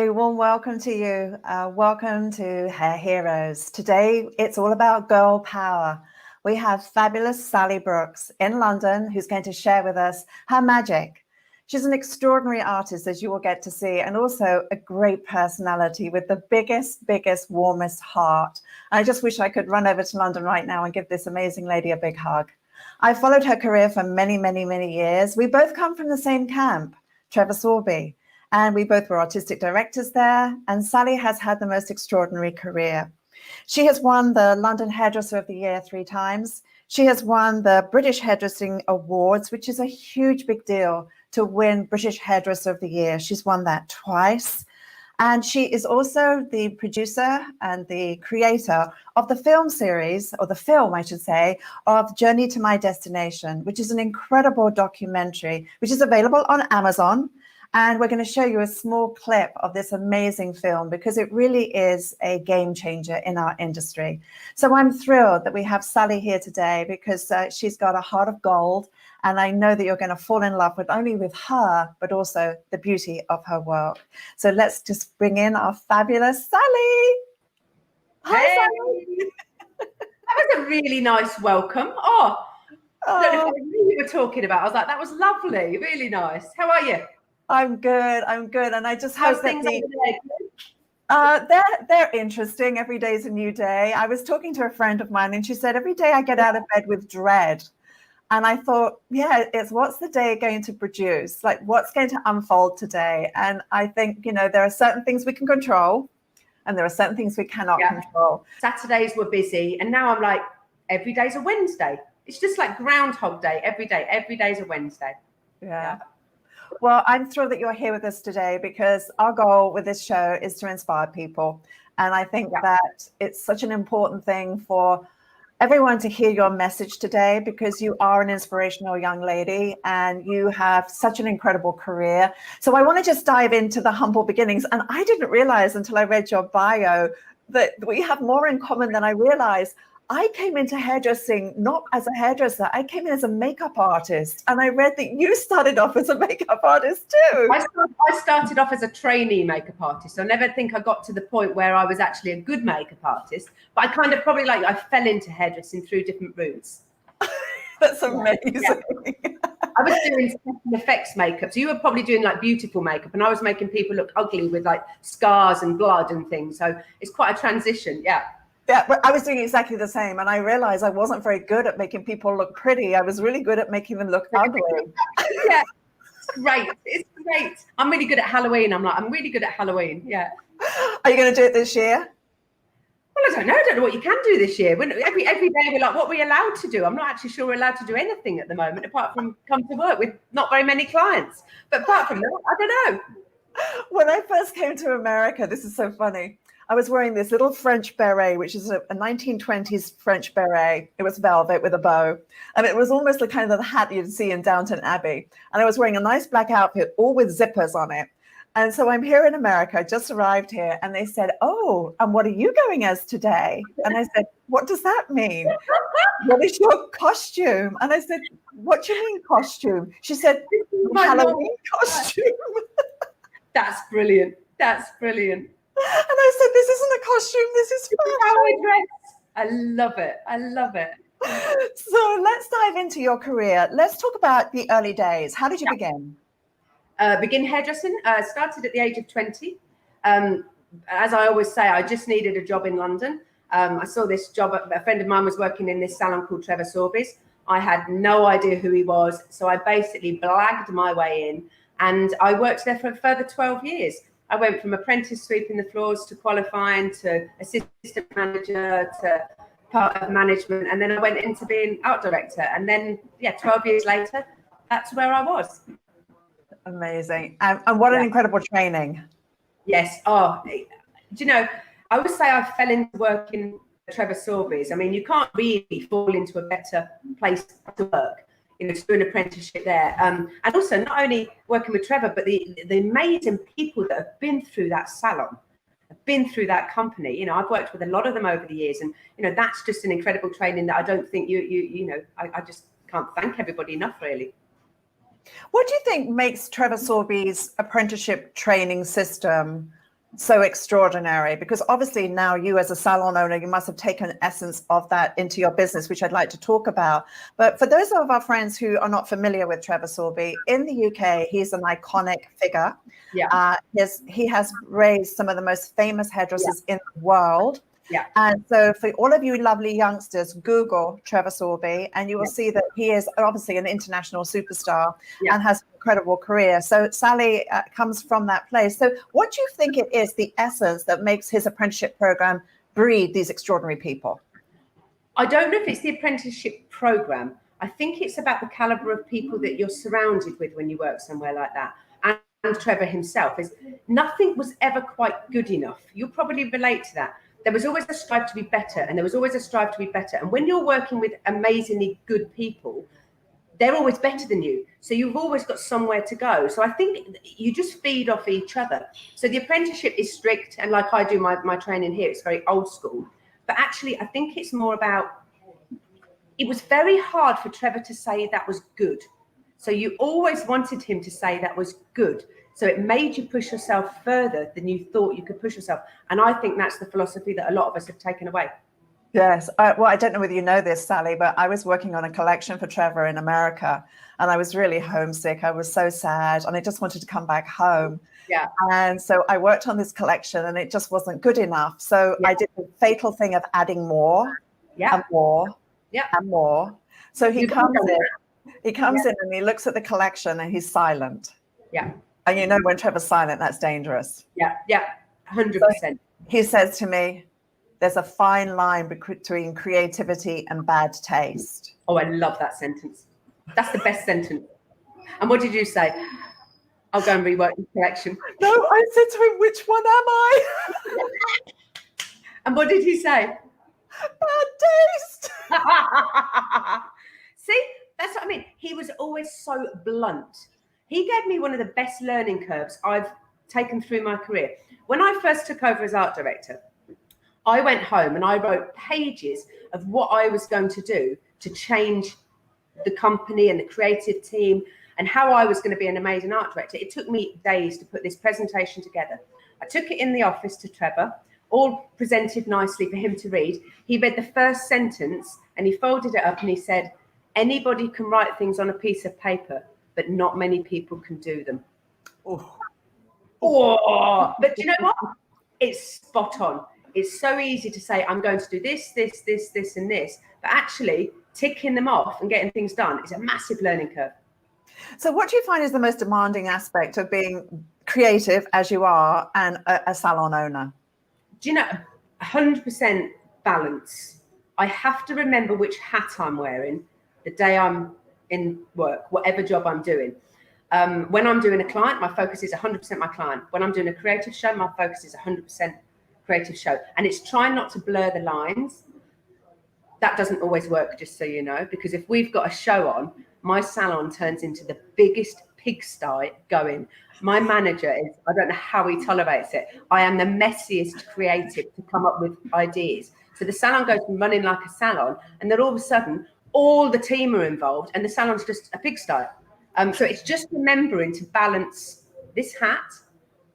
A warm welcome to you. Welcome to Hair Heroes. Today, it's all about girl power. We have fabulous Sally Brooks in London, who's going to share with us her magic. She's an extraordinary artist, as you will get to see, and also a great personality with the biggest, warmest heart. I just wish I could run over to London right now and give this amazing lady a big hug. I followed her career for many years. We both come from the same camp, Trevor Sorbie. And we both were artistic directors there. And Sally has had the most extraordinary career. She has won the London Hairdresser of the Year 3 times. She has won the British Hairdressing Awards, which is a huge, big deal to win British Hairdresser of the Year. She's won that twice. And she is also the producer and the creator of the film series, or the film, I should say, of Journey to My Destination, which is an incredible documentary, which is available on Amazon. And we're going to show you a small clip of this amazing film because it really is a game changer in our industry. So I'm thrilled that we have Sally here today because she's got a heart of gold. And I know that you're going to fall in love with only with her, but also the beauty of her work. So let's just bring in our fabulous Sally. Hi, Sally. That was a really nice welcome. I don't know if I knew what you were talking about. I was like, that was lovely, really nice. How are you? I'm good. And I just How's hope things they're interesting. Every day is a new day. I was talking to a friend of mine and she said, every day I get out of bed with dread. And I thought, yeah, it's what's the day going to produce? Like what's going to unfold today? And I think, there are certain things we can control and there are certain things we cannot control. Saturdays were busy. And now I'm like, every day's a Wednesday. It's just like Groundhog Day. Every day's a Wednesday. Yeah. Well, I'm thrilled that you're here with us today because our goal with this show is to inspire people. And I think that it's such an important thing for everyone to hear your message today because you are an inspirational young lady and you have such an incredible career. So I want to just dive into the humble beginnings. And I didn't realize until I read your bio that we have more in common than I realized. I came into hairdressing not as a hairdresser. I came in as a makeup artist. And I read that you started off as a makeup artist too. I started off as a trainee makeup artist. I never think I got to the point where I was actually a good makeup artist. But I kind of I fell into hairdressing through different routes. That's amazing. Yeah. I was doing special effects makeup. So you were probably doing like beautiful makeup. And I was making people look ugly with like scars and blood and things. So it's quite a transition. Yeah. Yeah, but I was doing exactly the same. And I realized I wasn't very good at making people look pretty. I was really good at making them look ugly. Yeah, it's great. It's great. I'm really good at Halloween. I'm really good at Halloween. Yeah. Are you going to do it this year? Well, I don't know. I don't know what you can do this year. Every day we're like, what are we allowed to do? I'm not actually sure we're allowed to do anything at the moment, apart from come to work with not very many clients. But apart from that, I don't know. When I first came to America, this is so funny. I was wearing this little French beret, which is a 1920s French beret. It was velvet with a bow. And it was almost the kind of the hat you'd see in Downton Abbey. And I was wearing a nice black outfit, all with zippers on it. And so I'm here in America, I just arrived here. And they said, oh, and what are you going as today? And I said, what does that mean? What is your costume? And I said, what do you mean costume? She said, Halloween costume. That's brilliant. That's brilliant. And I said, this isn't a costume, this is how I dress. I love it. I love it. So let's dive into your career. Let's talk about the early days. How did you begin? Begin hairdressing. Started at the age of 20. As I always say, I just needed a job in London. I saw this job. A friend of mine was working in this salon called Trevor Sorbie's. I had no idea who he was. So I basically blagged my way in and I worked there for a further 12 years. I went from apprentice sweeping the floors to qualifying to assistant manager to part of management. And then I went into being art director. And then, 12 years later, that's where I was. Amazing. And what an incredible training. Yes. Oh, do you know, I would say I fell into working at Trevor Sorbie's. I mean, you can't really fall into a better place to work. To do an apprenticeship there. And also not only working with Trevor, but the amazing people that have been through that salon, have been through that company. I've worked with a lot of them over the years. And, that's just an incredible training that I don't think I just can't thank everybody enough, really. What do you think makes Trevor Sorbie's apprenticeship training system So extraordinary, because obviously now you as a salon owner, you must have taken essence of that into your business, which I'd like to talk about. But for those of our friends who are not familiar with Trevor Sorbie, in the UK, he's an iconic figure. Yeah. He has raised some of the most famous hairdressers in the world. Yeah. And so for all of you lovely youngsters, Google Trevor Sorbie and you will see that he is obviously an international superstar and has an incredible career. So Sally comes from that place. So what do you think it is, the essence that makes his apprenticeship program breed these extraordinary people? I don't know if it's the apprenticeship program. I think it's about the caliber of people that you're surrounded with when you work somewhere like that. And Trevor himself is, nothing was ever quite good enough. You'll probably relate to that. There was always a strive to be better, and there was always a strive to be better. And when you're working with amazingly good people, they're always better than you. So you've always got somewhere to go. So I think you just feed off each other. So the apprenticeship is strict. And like I do my training here, it's very old school. But actually, I think it's more about, it was very hard for Trevor to say that was good. So you always wanted him to say that was good. So it made you push yourself further than you thought you could push yourself. And I think that's the philosophy that a lot of us have taken away. Yes. Well, I don't know whether you know this, Sally, but I was working on a collection for Trevor in America and I was really homesick. I was so sad and I just wanted to come back home. Yeah. And so I worked on this collection and it just wasn't good enough. So I did the fatal thing of adding more and more and more. So he comes in and he looks at the collection and he's silent. Yeah. And you know, when Trevor's silent, that's dangerous. Yeah. Yeah. 100%. So he says to me, there's a fine line between creativity and bad taste. Oh, I love that sentence. That's the best sentence. And what did you say? I'll go and rework the collection. No, I said to him, which one am I? And what did he say? Bad taste. See, that's what I mean. He was always so blunt. He gave me one of the best learning curves I've taken through my career. When I first took over as art director, I went home and I wrote pages of what I was going to do to change the company and the creative team and how I was going to be an amazing art director. It took me days to put this presentation together. I took it in the office to Trevor, all presented nicely for him to read. He read the first sentence and he folded it up and he said, anybody can write things on a piece of paper, but not many people can do them. Oh, but you know what? It's spot on. It's so easy to say, I'm going to do this, this, this, this, and this. But actually, ticking them off and getting things done is a massive learning curve. So what do you find is the most demanding aspect of being creative as you are and a salon owner? Do you know, 100% balance. I have to remember which hat I'm wearing the day I'm in work, whatever job I'm doing. When I'm doing a client, my focus is 100% my client. When I'm doing a creative show, my focus is 100% creative show. And it's trying not to blur the lines. That doesn't always work, just so you know, because if we've got a show on, my salon turns into the biggest pigsty going. My manager is, I don't know how he tolerates it. I am the messiest creative to come up with ideas. So the salon goes from running like a salon, and then all of a sudden, all the team are involved, and the salon's just a pigsty. So it's just remembering to balance this hat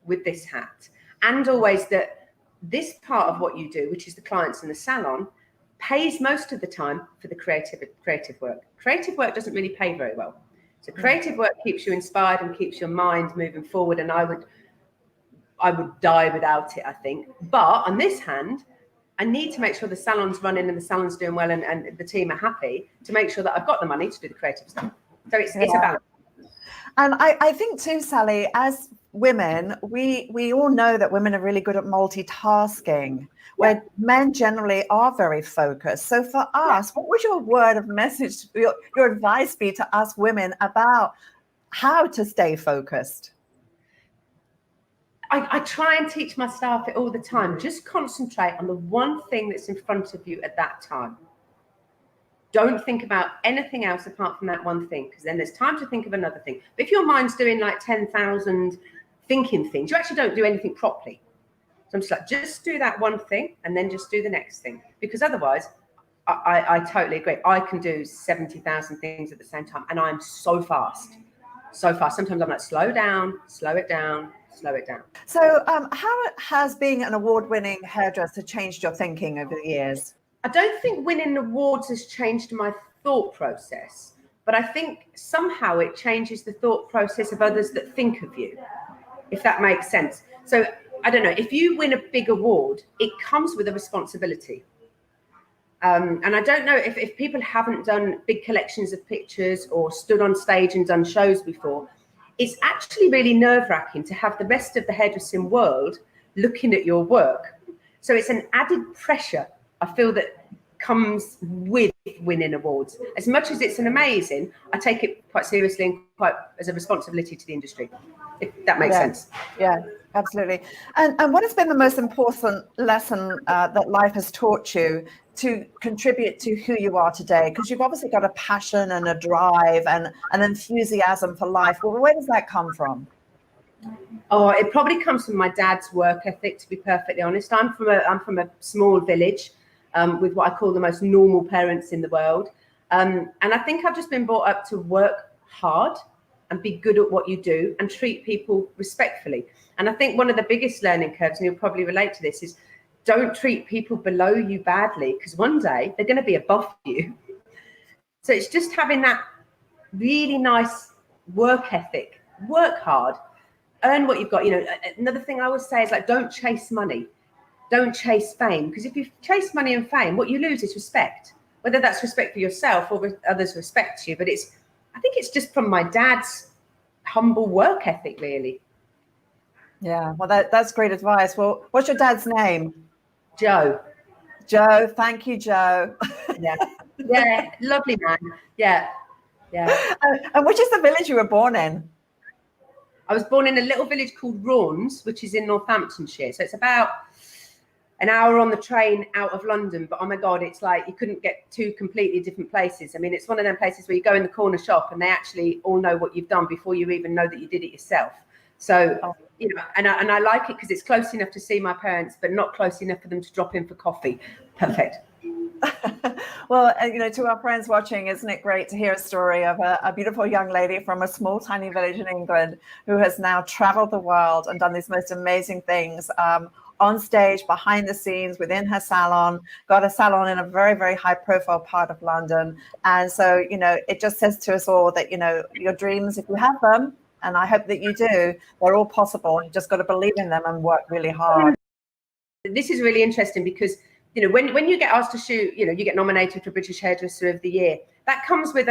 with this hat, and always that this part of what you do, which is the clients in the salon, pays most of the time for the creative work. Creative work doesn't really pay very well. So creative work keeps you inspired and keeps your mind moving forward. And I would die without it, I think. But on this hand, I need to make sure the salon's running and the salon's doing well and the team are happy to make sure that I've got the money to do the creative stuff. So it's a balance. And I think too, Sally, as women, we all know that women are really good at multitasking, where men generally are very focused. So for us, what would your word of message, your advice be to us women about how to stay focused? I try and teach my staff it all the time. Just concentrate on the one thing that's in front of you at that time. Don't think about anything else apart from that one thing, because then there's time to think of another thing. But if your mind's doing like 10,000 thinking things, you actually don't do anything properly. So I'm just like, just do that one thing and then just do the next thing. Because otherwise, I totally agree. I can do 70,000 things at the same time and I'm so fast. so fast. Sometimes I'm like, slow down, slow it down, slow it down. So how has being an award-winning hairdresser changed your thinking over the years? I don't think winning awards has changed my thought process, but I think somehow it changes the thought process of others that think of you, if that makes sense. So I don't know, if you win a big award, it comes with a responsibility. And I don't know if people haven't done big collections of pictures or stood on stage and done shows before, it's actually really nerve-wracking to have the rest of the hairdressing world looking at your work. So it's an added pressure, I feel, that comes with winning awards. As much as it's an amazing, I take it quite seriously and quite as a responsibility to the industry, if that makes sense. Yeah, absolutely. And what has been the most important lesson that life has taught you to contribute to who you are today? Because you've obviously got a passion and a drive and an enthusiasm for life. Well, where does that come from? Oh, it probably comes from my dad's work ethic, to be perfectly honest. I'm from a small village with what I call the most normal parents in the world. And I think I've just been brought up to work hard and be good at what you do and treat people respectfully. And I think one of the biggest learning curves, and you'll probably relate to this, is don't treat people below you badly, because one day they're going to be above you. So it's just having that really nice work ethic, work hard, earn what you've got. You know, another thing I always say is, like, don't chase money, don't chase fame, because if you chase money and fame, what you lose is respect, whether that's respect for yourself or others respect you. But I think it's just from my dad's humble work ethic, really. Yeah, well, that's great advice. Well, what's your dad's name? Joe. Joe, thank you, Joe. Yeah, lovely man. Yeah. And which is the village you were born in? I was born in a little village called Raunds, which is in Northamptonshire. So it's about an hour on the train out of London. But oh my God, it's like you couldn't get two completely different places. I mean, it's one of them places where you go in the corner shop and they actually all know what you've done before you even know that you did it yourself. So, you know, and I like it because it's close enough to see my parents, but not close enough for them to drop in for coffee. Perfect. Well, you know, to our friends watching, isn't it great to hear a story of a beautiful young lady from a small, tiny village in England who has now traveled the world and done these most amazing things on stage, behind the scenes, within her salon, got a salon in a very, very high profile part of London. And so, you know, it just says to us all that, you know, your dreams, if you have them, and I hope that you do, they're all possible. You just got to believe in them and work really hard. This is really interesting because, you know, when you get asked to shoot, you know, you get nominated for British Hairdresser of the Year. That comes with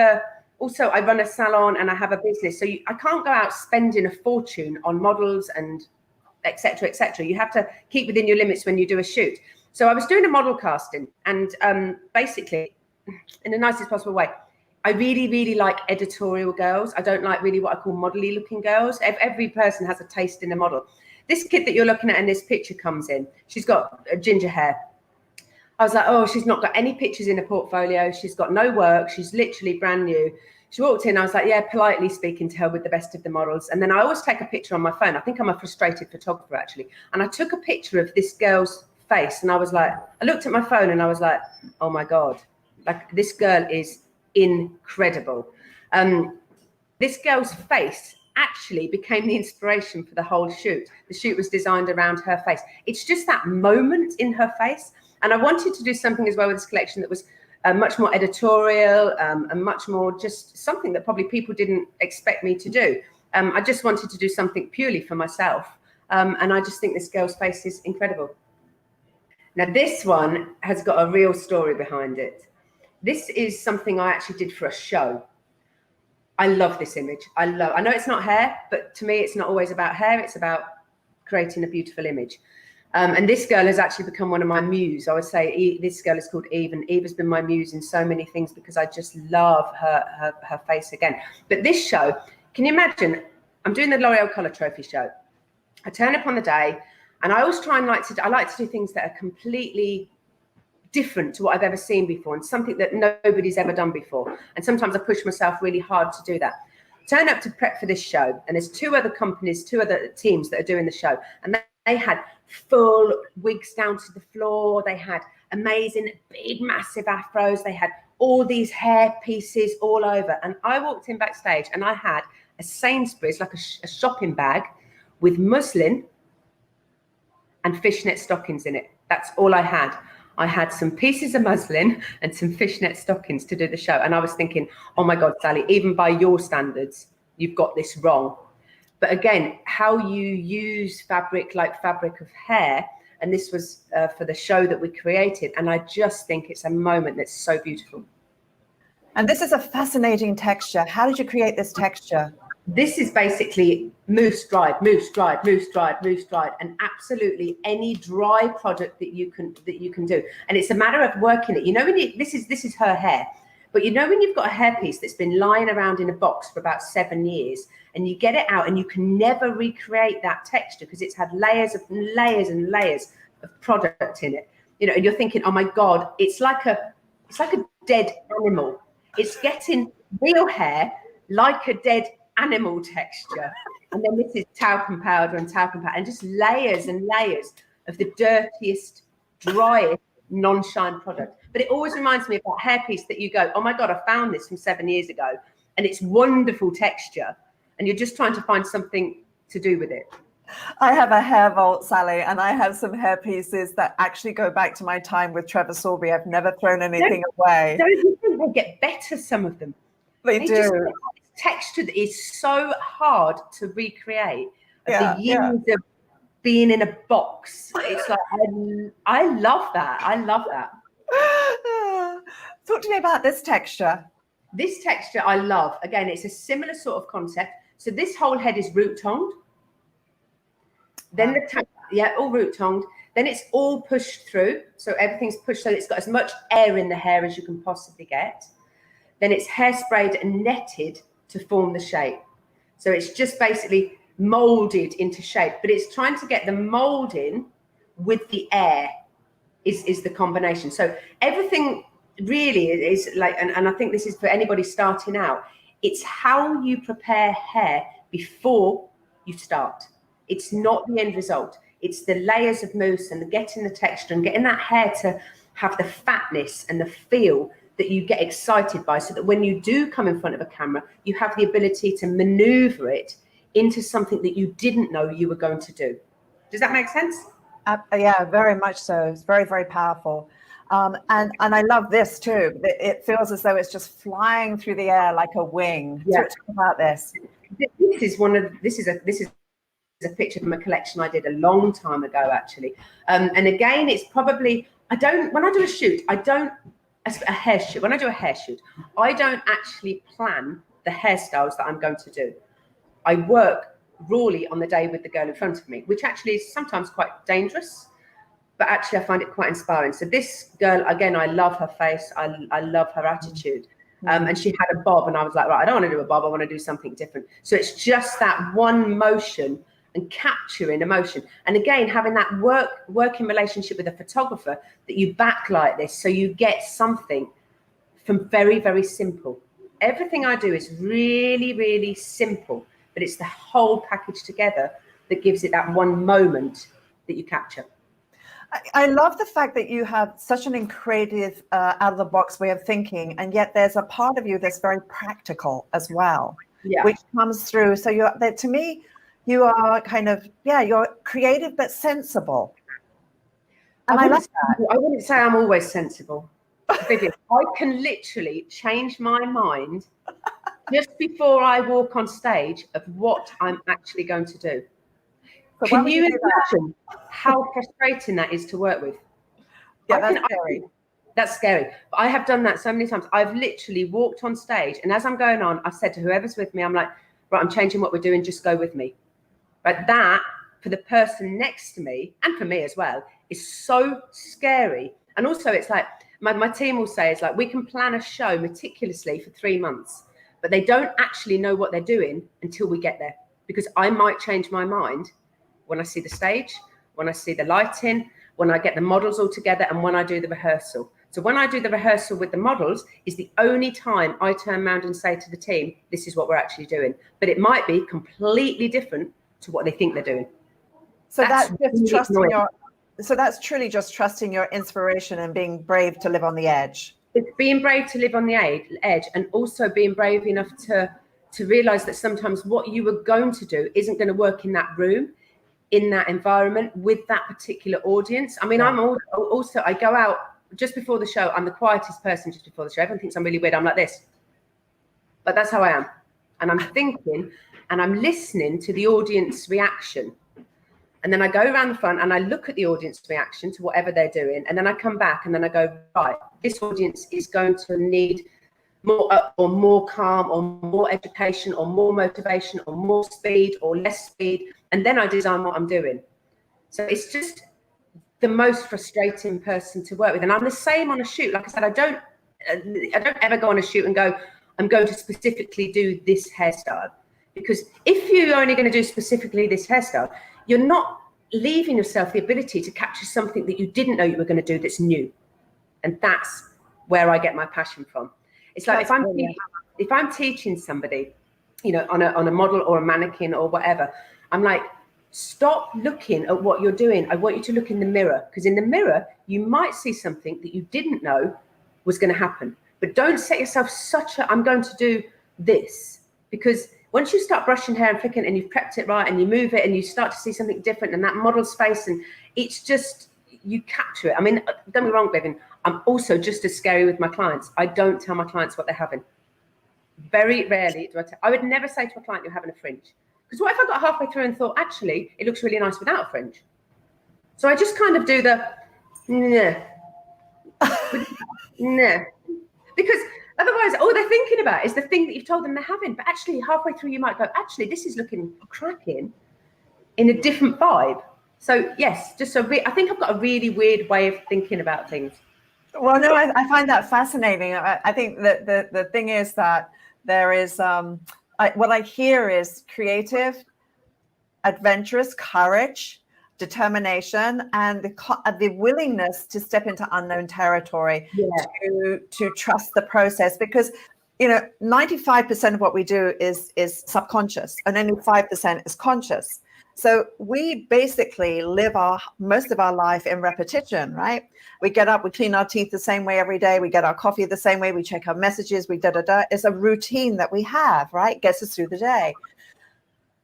also I run a salon and I have a business. So I can't go out spending a fortune on models and et cetera, et cetera. You have to keep within your limits when you do a shoot. So I was doing a model casting and basically, in the nicest possible way, I really, really like editorial girls. I don't like really what I call modelly looking girls. Every person has a taste in a model. This kid that you're looking at in this picture comes in. She's got ginger hair. I was like, oh, she's not got any pictures in her portfolio. She's got no work. She's literally brand new. She walked in. I was like, yeah, politely speaking to her with the best of the models. And then I always take a picture on my phone. I think I'm a frustrated photographer, actually. And I took a picture of this girl's face. And I was like, I looked at my phone and I was like, oh, my God, like this girl is incredible. This girl's face actually became the inspiration for the whole shoot. The shoot was designed around her face. It's just that moment in her face. And I wanted to do something as well with this collection that was much more editorial and much more just something that probably people didn't expect me to do. I just wanted to do something purely for myself. And I just think this girl's face is incredible. Now, this one has got a real story behind it. This is something I actually did for a show. I love this image. I know it's not hair, but to me, it's not always about hair. It's about creating a beautiful image. And this girl has actually become one of my muse. I would say this girl is called Eve, and Eve has been my muse in so many things because I just love her face again. But this show, can you imagine? I'm doing the L'Oreal Colour Trophy show. I turn up on the day, and I always try and I like to do things that are completely different to what I've ever seen before and something that nobody's ever done before. And sometimes I push myself really hard to do that. Turn up to prep for this show, and there's two other teams that are doing the show, and they had full wigs down to the floor. They had amazing, big, massive afros. They had all these hair pieces all over. And I walked in backstage and I had a Sainsbury's, like a shopping bag with muslin and fishnet stockings in it. That's all I had. I had some pieces of muslin and some fishnet stockings to do the show. And I was thinking, oh my God, Sally, even by your standards, you've got this wrong. But again, how you use fabric like fabric of hair, and this was for the show that we created. And I just think it's a moment that's so beautiful. And this is a fascinating texture. How did you create this texture? This is basically mousse dried, mousse dried, mousse dried, mousse dried, and absolutely any dry product that you can do. And it's a matter of working it. You know, when this is her hair, but you know when you've got a hairpiece that's been lying around in a box for about 7 years, and you get it out, and you can never recreate that texture because it's had layers and layers of product in it. You know, and you're thinking, oh my God, it's like a dead animal. It's getting real hair like a dead animal texture, and then this is talcum powder and just layers and layers of the dirtiest, driest, non-shine product. But it always reminds me of that hairpiece that you go, oh my God, I found this from 7 years ago, and it's wonderful texture, and you're just trying to find something to do with it. I have a hair vault, Sally, and I have some hair pieces that actually go back to my time with Trevor Sorbie. I've never thrown anything away. Don't you think they get better, some of them? They do. Texture that is so hard to recreate. Yeah, the years of being in a box. It's like, I love that. I love that. Talk to me about this texture. This texture I love. Again, it's a similar sort of concept. So this whole head is root tongued. Then all root tongued. Then it's all pushed through. So everything's pushed so it's got as much air in the hair as you can possibly get. Then it's hairsprayed and netted to form the shape. So it's just basically molded into shape, but it's trying to get the molding with the air is the combination. So everything really is like, and I think this is for anybody starting out, it's how you prepare hair before you start. It's not the end result. It's the layers of mousse and getting the texture and getting that hair to have the fatness and the feel that you get excited by, so that when you do come in front of a camera, you have the ability to maneuver it into something that you didn't know you were going to do. Does that make sense? Yeah, very much so. It's very, very powerful. And I love this too. It feels as though it's just flying through the air like a wing. Yeah. Talk about this. This is a picture from a collection I did a long time ago, actually. And again, it's probably, when I do a shoot, a hair shoot. When I do a hair shoot, I don't actually plan the hairstyles that I'm going to do. I work rawly on the day with the girl in front of me, which actually is sometimes quite dangerous, but actually I find it quite inspiring. So this girl, again, I love her face. I love her attitude. And she had a bob, and I was like, right, I don't want to do a bob. I want to do something different. So it's just that one motion and capturing emotion. And again, having that working relationship with a photographer that you backlight this, so you get something from very, very simple. Everything I do is really, really simple, but it's the whole package together that gives it that one moment that you capture. I love the fact that you have such an creative, out of the box way of thinking, and yet there's a part of you that's very practical as well, which comes through. So to me, you are kind of, you're creative but sensible. And I love that. I wouldn't say I'm always sensible. Vivian, I can literally change my mind just before I walk on stage of what I'm actually going to do. So can you imagine how frustrating that is to work with? Yeah, that's scary. That's scary. But I have done that so many times. I've literally walked on stage, and as I'm going on, I've said to whoever's with me, I'm like, right, I'm changing what we're doing, just go with me. But that, for the person next to me, and for me as well, is so scary. And also it's like, my team will say, it's like, we can plan a show meticulously for 3 months, but they don't actually know what they're doing until we get there. Because I might change my mind when I see the stage, when I see the lighting, when I get the models all together, and when I do the rehearsal. So when I do the rehearsal with the models is the only time I turn around and say to the team, this is what we're actually doing. But it might be completely different to what they think they're doing. So that's truly just trusting your inspiration and being brave to live on the edge. It's being brave to live on the edge, and also being brave enough to to realize that sometimes what you were going to do isn't going to work in that room, in that environment, with that particular audience. I mean, I'm also, I go out just before the show. I'm the quietest person just before the show. Everyone thinks I'm really weird. I'm like this, but that's how I am. And I'm thinking and I'm listening to the audience reaction. And then I go around the front and I look at the audience reaction to whatever they're doing. And then I come back and then I go, right, this audience is going to need more up or more calm or more education or more motivation or more speed or less speed. And then I design what I'm doing. So it's just the most frustrating person to work with. And I'm the same on a shoot. Like I said, I don't ever go on a shoot and go, I'm going to specifically do this hairstyle. Because if you're only going to do specifically this hairstyle, you're not leaving yourself the ability to capture something that you didn't know you were going to do that's new. And that's where I get my passion from. It's like if I'm teaching somebody, you know, on a model or a mannequin or whatever, I'm like, stop looking at what you're doing. I want you to look in the mirror, because in the mirror, you might see something that you didn't know was going to happen. But don't set yourself I'm going to do this, because once you start brushing hair and flicking and you've prepped it right and you move it and you start to see something different and that model's face, and it's just, you capture it. I mean, don't get me wrong, Bevan, I'm also just as scary with my clients. I don't tell my clients what they're having. Very rarely do I would never say to a client, you're having a fringe. Because what if I got halfway through and thought, actually, it looks really nice without a fringe? So I just kind of do the, nah. Nah. Because otherwise, all they're thinking about is the thing that you've told them they're having. But actually, halfway through, you might go, actually, this is looking cracking in a different vibe. So, yes, I think I've got a really weird way of thinking about things. Well, no, I find that fascinating. I think that the thing is that there is, what I hear is creative, adventurous, courage, determination, and the willingness to step into unknown territory, to trust the process. Because, you know, 95% of what we do is subconscious, and only 5% is conscious. So we basically live most of our life in repetition, right? We get up, we clean our teeth the same way every day. We get our coffee the same way. We check our messages. It's a routine that we have, right? Gets us through the day.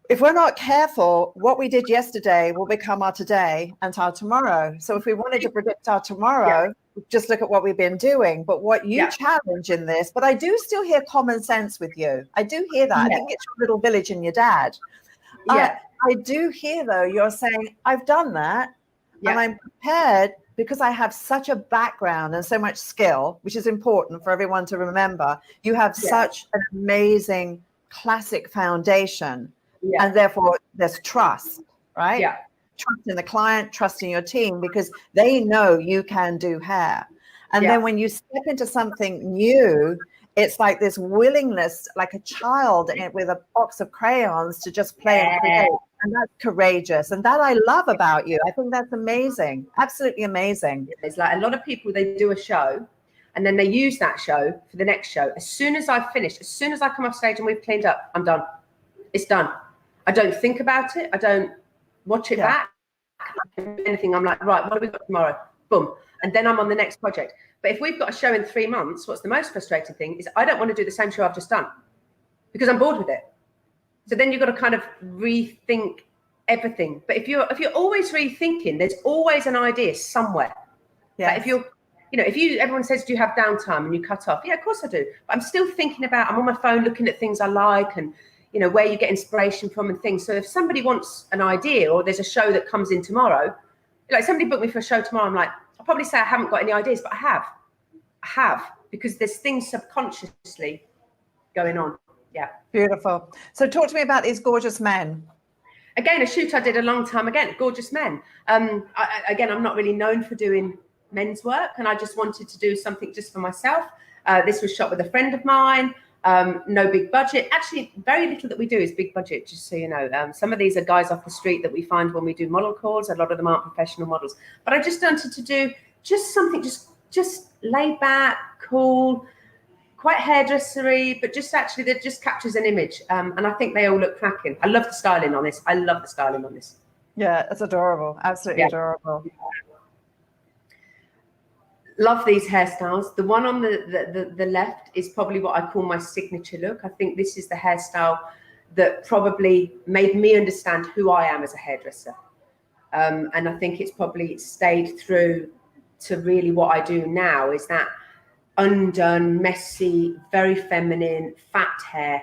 If we're not careful, what we did yesterday will become our today and our tomorrow. So if we wanted to predict our tomorrow, just look at what we've been doing. But what you challenge in this, but I do still hear common sense with you. I do hear that. I think it's your little village and your dad. I do hear, though, you're saying, I've done that, and I'm prepared because I have such a background and so much skill, which is important for everyone to remember. You have such an amazing classic foundation, and therefore there's trust, right? Yeah. Trust in the client, trust in your team, because they know you can do hair. And then when you step into something new, it's like this willingness, like a child with a box of crayons, to just play and create. And that's courageous. And that I love about you. I think that's amazing. Absolutely amazing. It's like a lot of people, they do a show and then they use that show for the next show. As soon as I've finished, as soon as I come off stage and we've cleaned up, I'm done. It's done. I don't think about it. I don't watch it back. Anything. I'm like, right, what have we got tomorrow? Boom. And then I'm on the next project. But if we've got a show in 3 months, what's the most frustrating thing is I don't want to do the same show I've just done because I'm bored with it. So then you've got to kind of rethink everything. But if you're always rethinking, there's always an idea somewhere. Yeah. If you're, everyone says, do you have downtime and you cut off? Yeah, of course I do. But I'm still thinking I'm on my phone looking at things I like and, where you get inspiration from and things. So if somebody wants an idea or there's a show that comes in tomorrow, like somebody booked me for a show tomorrow, I'm like, I'll probably say I haven't got any ideas, but I have, because there's things subconsciously going on. Yeah. Beautiful. So talk to me about these gorgeous men. Again, a shoot I did a long time ago, gorgeous men. I'm not really known for doing men's work, and I just wanted to do something just for myself. This was shot with a friend of mine. No big budget. Actually, very little that we do is big budget, just so you know. Some of these are guys off the street that we find when we do model calls. A lot of them aren't professional models. But I just wanted to do just something just laid back, cool, quite hairdressery, but just actually that just captures an image. And I think they all look cracking. I love the styling on this. Yeah, it's adorable. Absolutely adorable. Love these hairstyles. The one on the left is probably what I call my signature look. I think this is the hairstyle that probably made me understand who I am as a hairdresser. And I think it's probably stayed through to really what I do now, is that undone, messy, very feminine, fat hair.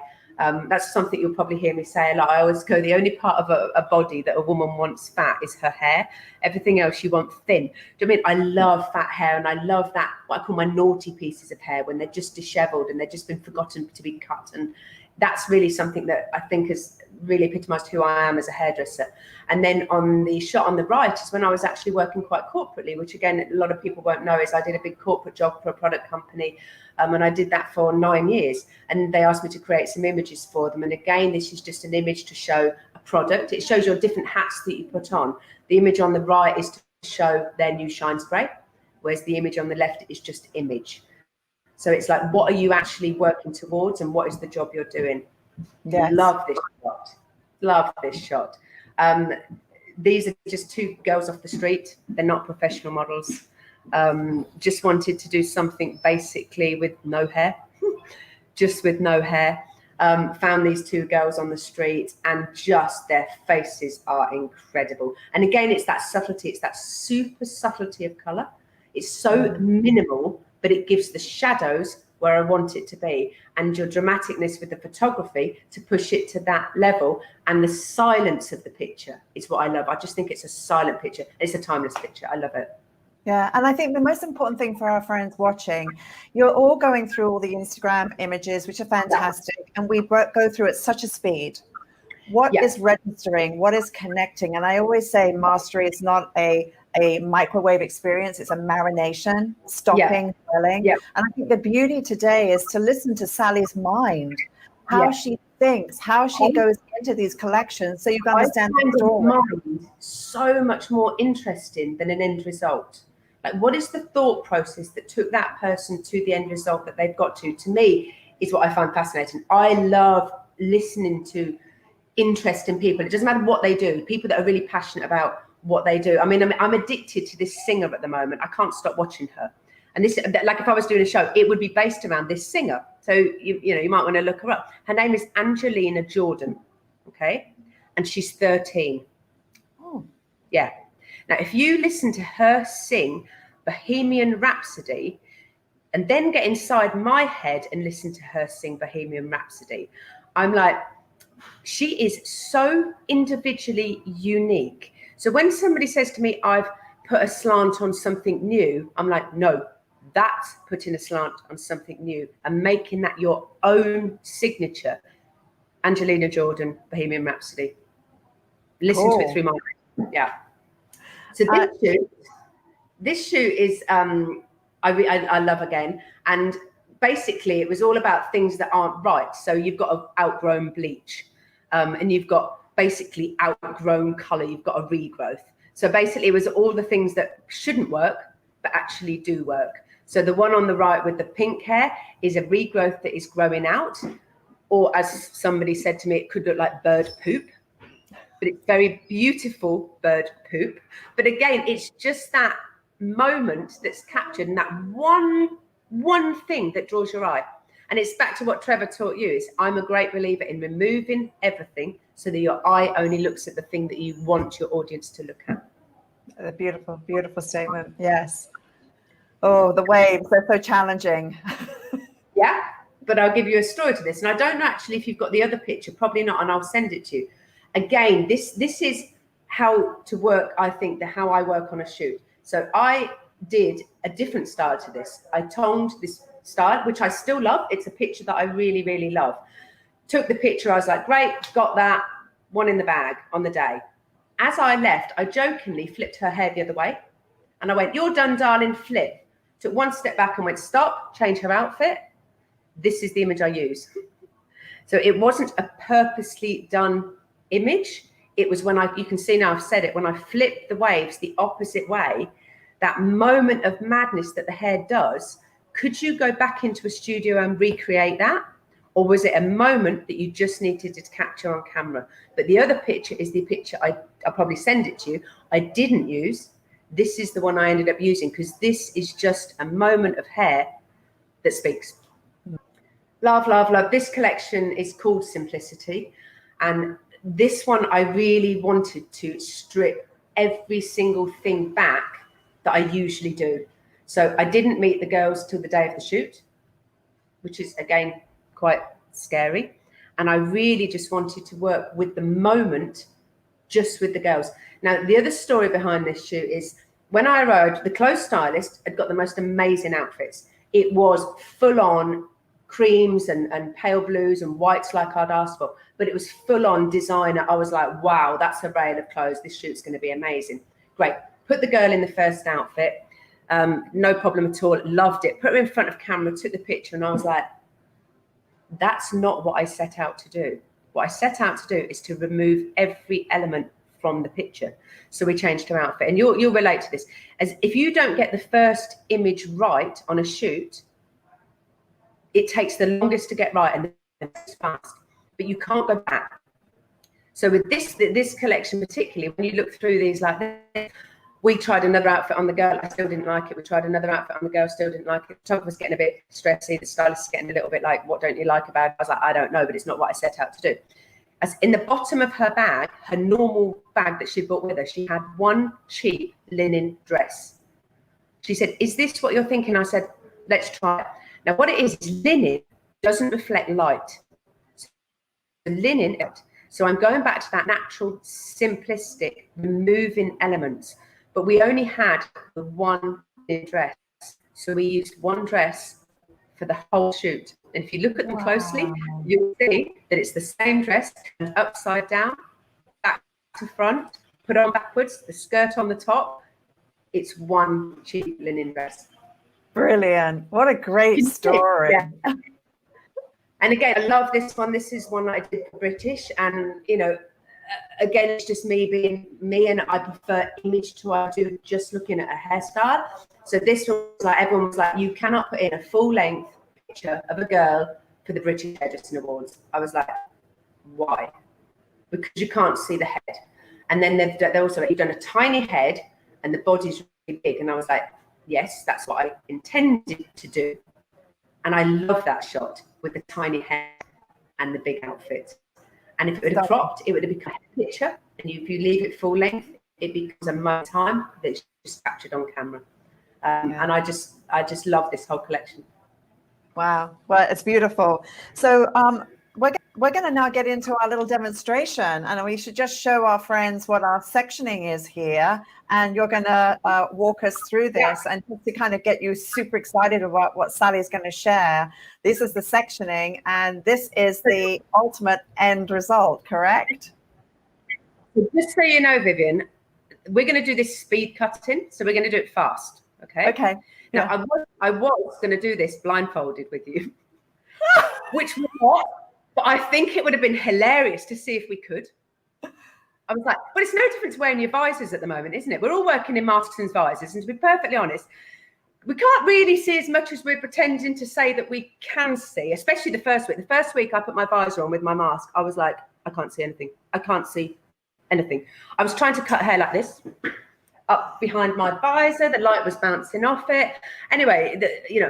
That's something you'll probably hear me say a lot. I always go, the only part of a body that a woman wants fat is her hair. Everything else you want thin. Do you know what I mean? I love fat hair, and I love that, what I call my naughty pieces of hair, when they're just disheveled and they've just been forgotten to be cut. And that's really something that I think has really epitomized who I am as a hairdresser. And then on the shot on the right is when I was actually working quite corporately, which again, a lot of people won't know, is I did a big corporate job for a product company. And I did that for 9 years, and they asked me to create some images for them. And again, this is just an image to show a product. It shows your different hats that you put on. The image on the right is to show their new shine spray, whereas the image on the left is just image. So it's like, what are you actually working towards, and what is the job you're doing? Yes. Love this shot. Love this shot. These are just two girls off the street. They're not professional models. Just wanted to do something basically with no hair, just with no hair. Found these two girls on the street, and just their faces are incredible. And again, it's that subtlety. It's that super subtlety of color. It's so minimal, but it gives the shadows where I want it to be, and your dramaticness with the photography to push it to that level. And the silence of the picture is what I love. I just think it's a silent picture. It's a timeless picture. I love it. Yeah, and I think the most important thing for our friends watching, you're all going through all the Instagram images, which are fantastic, and we go through at such a speed. What is registering? What is connecting? And I always say mastery is not a microwave experience. It's a marination, stopping, dwelling. And I think the beauty today is to listen to Sally's mind, how she thinks, how she goes into these collections, so you can understand the story. Mind so much more interesting than an end result. Like, what is the thought process that took that person to the end result that they've got to me, is what I find fascinating. I love listening to interesting people. It doesn't matter what they do, people that are really passionate about what they do. I mean, I'm addicted to this singer at the moment. I can't stop watching her. And this, like, if I was doing a show, it would be based around this singer. So, you might want to look her up. Her name is Angelina Jordan, okay? And she's 13. Oh. Yeah. Now, if you listen to her sing Bohemian Rhapsody, and then get inside my head and listen to her sing Bohemian Rhapsody, I'm like, she is so individually unique. So when somebody says to me, I've put a slant on something new, I'm like, no, that's putting a slant on something new and making that your own signature. Angelina Jordan, Bohemian Rhapsody. Listen to it through my mind. Yeah. So this shoot is, I love again. And basically it was all about things that aren't right. So you've got an outgrown bleach, and you've got basically outgrown color, you've got a regrowth. So basically it was all the things that shouldn't work, but actually do work. So the one on the right with the pink hair is a regrowth that is growing out, or as somebody said to me, it could look like bird poop, but it's very beautiful bird poop. But again, it's just that moment that's captured, and that one thing that draws your eye. And it's back to what Trevor taught you, is I'm a great believer in removing everything so that your eye only looks at the thing that you want your audience to look at. A beautiful, beautiful statement. Yes. Oh, the waves, they're so challenging. Yeah, but I'll give you a story to this. And I don't know actually if you've got the other picture, probably not, and I'll send it to you. Again, this is how to work, I think, how I work on a shoot. So I did a different style to this. I toned this style, which I still love. It's a picture that I really, really love. Took the picture, I was like, great, got that, one in the bag on the day. As I left, I jokingly flipped her hair the other way. And I went, you're done, darling, flip. Took one step back and went, stop, change her outfit. This is the image I use. So it wasn't a purposely done image. It was when you can see now I've said it, when I flipped the waves the opposite way, that moment of madness that the hair does, could you go back into a studio and recreate that? Or was it a moment that you just needed to capture on camera? But the other picture is the picture, I'll probably send it to you, I didn't use, this is the one I ended up using because this is just a moment of hair that speaks. Love, love, love. This collection is called Simplicity. And this one, I really wanted to strip every single thing back that I usually do. So I didn't meet the girls till the day of the shoot, which is, again, quite scary. And I really just wanted to work with the moment, just with the girls. Now, the other story behind this shoot is when I arrived, the clothes stylist had got the most amazing outfits. It was full on creams and pale blues and whites like I'd asked for, but it was full on designer. I was like, wow, that's a rail of clothes. This shoot's going to be amazing. Great. Put the girl in the first outfit. No problem at all. Loved it. Put her in front of camera, took the picture, and I was like, that's not what I set out to do. What I set out to do is to remove every element from the picture. So we changed her outfit. And you'll relate to this. As if you don't get the first image right on a shoot, it takes the longest to get right and it's fast, but you can't go back. So with this collection particularly, when you look through these like this, we tried another outfit on the girl, I still didn't like it. We tried another outfit on the girl, still didn't like it. The top was getting a bit stressy. The stylist is getting a little bit like, what don't you like about it? I was like, I don't know, but it's not what I set out to do. As in the bottom of her bag, her normal bag that she brought with her, she had one cheap linen dress. She said, is this what you're thinking? I said, let's try it. Now, what it is linen doesn't reflect light. So linen, so I'm going back to that natural, simplistic, removing elements. But we only had the one dress. So we used one dress for the whole shoot. And if you look at them closely, you'll see that it's the same dress, upside down, back to front, put on backwards, the skirt on the top. It's one cheap linen dress. Brilliant. What a great story. Yeah. And again, I love this one. This is one I did for British. And, you know, again, it's just me being me, and I prefer image to what I do just looking at a hairstyle. So this one was like, everyone was like, you cannot put in a full length picture of a girl for the British Hairdressing Awards. I was like, why? Because you can't see the head. And then they're also like, you've done a tiny head and the body's really big. And I was like, yes, that's what I intended to do. And I love that shot with the tiny head and the big outfit. And if it would have cropped, it would have become a picture. And if you leave it full length, it becomes a moment time that's just captured on camera. And I just love this whole collection. Wow. Well, it's beautiful. So we're going to now get into our little demonstration, and we should just show our friends what our sectioning is here. And you're going to walk us through this, and just to kind of get you super excited about what Sally's going to share. This is the sectioning, and this is the ultimate end result, correct? Just so you know, Vivian, we're going to do this speed cutting, so we're going to do it fast. Okay. Okay. Now, I was going to do this blindfolded with you, which was not, but I think it would have been hilarious to see if we could. I was like, well, it's no different to wearing your visors at the moment, isn't it? We're all working in masks and visors, and to be perfectly honest, we can't really see as much as we're pretending to say that we can see, especially the first week. The first week I put my visor on with my mask, I was like, I can't see anything. I can't see anything. I was trying to cut hair like this, up behind my visor, the light was bouncing off it. Anyway,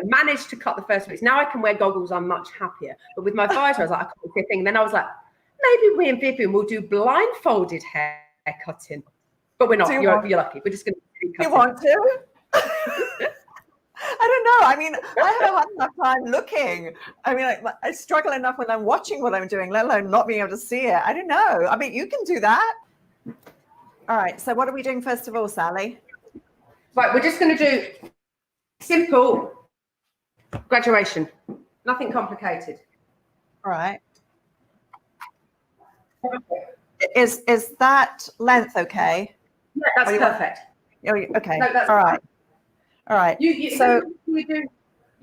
managed to cut the first week. Now I can wear goggles, I'm much happier. But with my visor, I was like, I can't see a thing. And then I was like, maybe we and Vivian will do blindfolded hair cutting. But we're not. You're lucky. We're just going to cut. You want to? I don't know. I mean, I haven't had enough time looking. I mean, I struggle enough when I'm watching what I'm doing, let alone not being able to see it. I don't know. I mean, you can do that. All right. So what are we doing first of all, Sally? Right. We're just going to do simple graduation. Nothing complicated. All right. Is that length okay? Yeah, that's perfect. Okay. No, that's all right. All right. You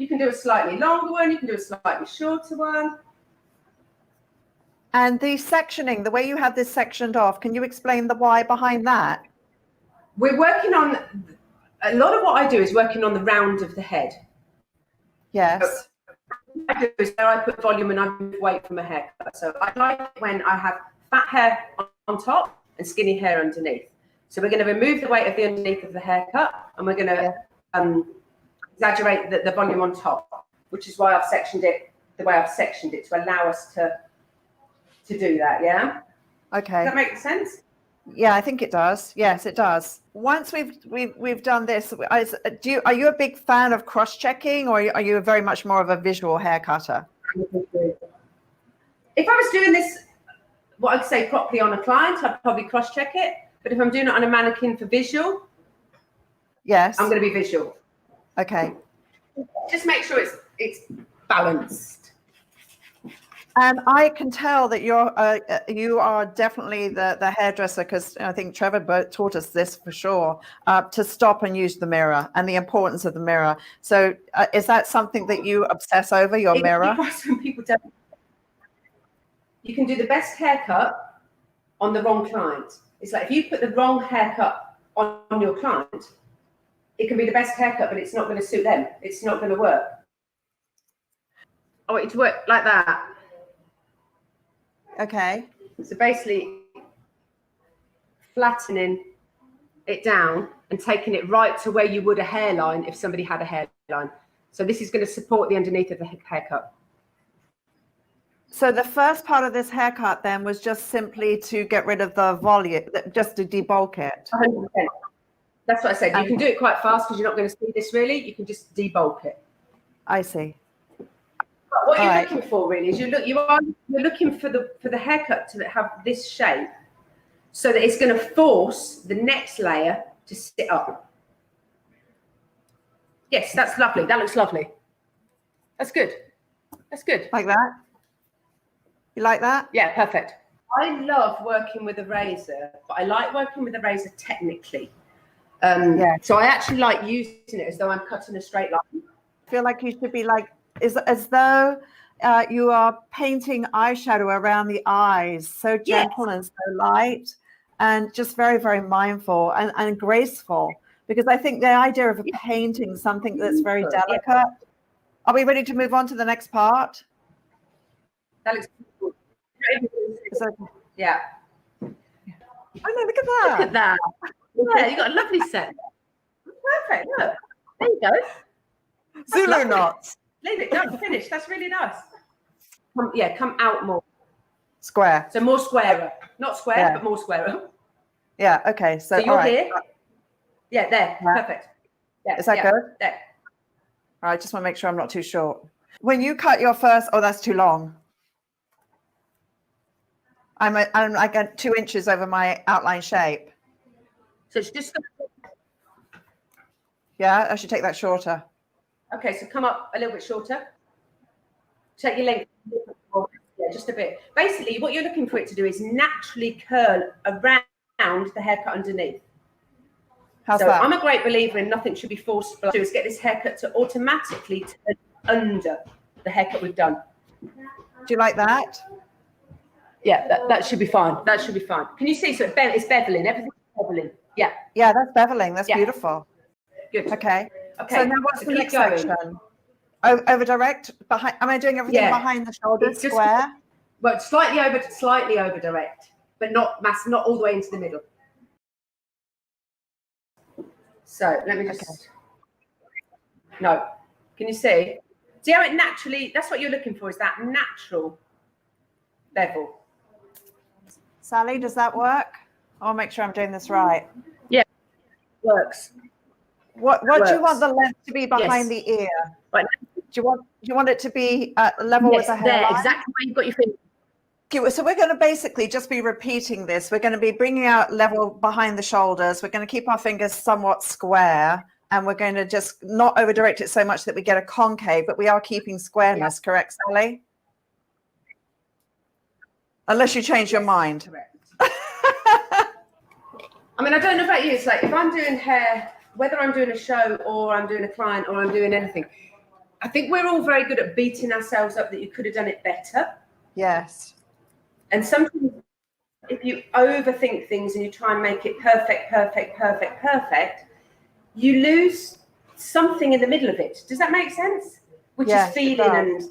can do a slightly longer one. You can do a slightly shorter one. And the sectioning, the way you have this sectioned off, can you explain the why behind that? We're working on, a lot of what I do is working on the round of the head. Yes. So what I do is where I put volume and I move weight from a haircut. So I like it when I have fat hair on top and skinny hair underneath. So we're going to remove the weight of the underneath of the haircut, and we're going to exaggerate the volume on top, which is why I've sectioned it the way I've sectioned it, to allow us to do that. Yeah. Okay. Does that make sense? Yeah, I think it does. Yes, it does. Once we've done this, are you a big fan of cross-checking, or are you very much more of a visual hair cutter? If I was doing this, what I'd say properly on a client, I'd probably cross-check it. But if I'm doing it on a mannequin for visual, yes, I'm going to be visual. Okay. Just make sure it's balanced. And I can tell that you are definitely the hairdresser, because I think Trevor taught us this for sure, to stop and use the mirror and the importance of the mirror. So is that something that you obsess over, your mirror? Some people don't. You can do the best haircut on the wrong client. It's like if you put the wrong haircut on your client, it can be the best haircut, but it's not going to suit them. It's not going to work. I want you to work like that. Okay. So basically flattening it down and taking it right to where you would a hairline if somebody had a hairline. So this is going to support the underneath of the haircut. So the first part of this haircut then was just simply to get rid of the volume, just to debulk it. 100%. That's what I said. You can do it quite fast because you're not going to see this really. You can just debulk it. I see. But what you're looking for really is you're looking for the haircut to have this shape, so that it's going to force the next layer to sit up. Yes, that's lovely. That looks lovely. That's good. That's good. Like that? You like that? Yeah, perfect. I love working with a razor, but I like working with a razor technically. So I actually like using it as though I'm cutting a straight line. I feel like you should be like, as though you are painting eyeshadow around the eyes, so gentle and so light, and just very, very mindful and graceful. Because I think the idea of painting something that's very delicate. Are we ready to move on to the next part? That looks good. Yeah. Oh no, look at that. Look at that. Yeah, you got a lovely set. Perfect. Look. There you go. Zulu knots. Leave it done. Finished. That's really nice. Come out more. Square. So more squarer. Not square, but more squarer. Yeah. Okay. So you're here. Yeah. There. Yeah. Perfect. Yeah. Is that good? There. All right. Just want to make sure I'm not too short. When you cut your first, that's too long. I'm like 2 inches over my outline shape. So it's just. Yeah, I should take that shorter. Okay, so come up a little bit shorter. Take your length. Yeah, just a bit. Basically, what you're looking for it to do is naturally curl around the haircut underneath. How's that? I'm a great believer in nothing should be forced. To is get this haircut to automatically turn under the haircut we've done. Do you like that? Yeah, that should be fine. That should be fine. Can you see? So it's beveling. Everything's beveling. Yeah. Yeah, that's beveling. That's beautiful. Good. Okay. Okay. So now what's the next section? Over direct behind. Am I doing everything behind the shoulders square? Well, slightly over direct, but not all the way into the middle. So let me just. No. Can you see? See how it naturally? That's what you're looking for. Is that natural bevel? Sally, does that work? I'll make sure I'm doing this right. Yeah, works. What do you want the length to be behind the ear? Right. Do you want it to be level with the hairline? There, exactly where you've got your finger. So we're going to basically just be repeating this. We're going to be bringing out level behind the shoulders. We're going to keep our fingers somewhat square, and we're going to just not over direct it so much that we get a concave, but we are keeping squareness. Correct, Sally? Unless you change your mind. Correct. I mean, I don't know about you. It's like if I'm doing hair, whether I'm doing a show or I'm doing a client or I'm doing anything, I think we're all very good at beating ourselves up that you could have done it better. Yes. And sometimes if you overthink things and you try and make it perfect, you lose something in the middle of it. Does that make sense? Which is feeling and...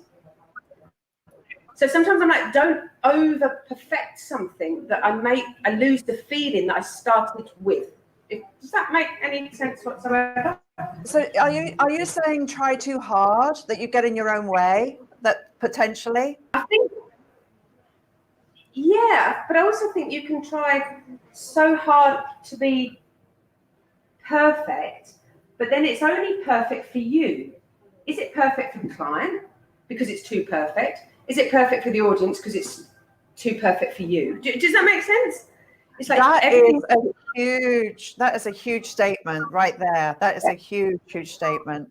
So sometimes I'm like, don't over perfect something that I lose the feeling that I started with. Does that make any sense whatsoever? So are you saying try too hard, that you get in your own way, that potentially? I think, yeah, but I also think you can try so hard to be perfect, but then it's only perfect for you. Is it perfect for the client because it's too perfect? Is it perfect for the audience because it's too perfect for you? Does that make sense? It's like That everything. is a huge statement right there. That is a huge statement.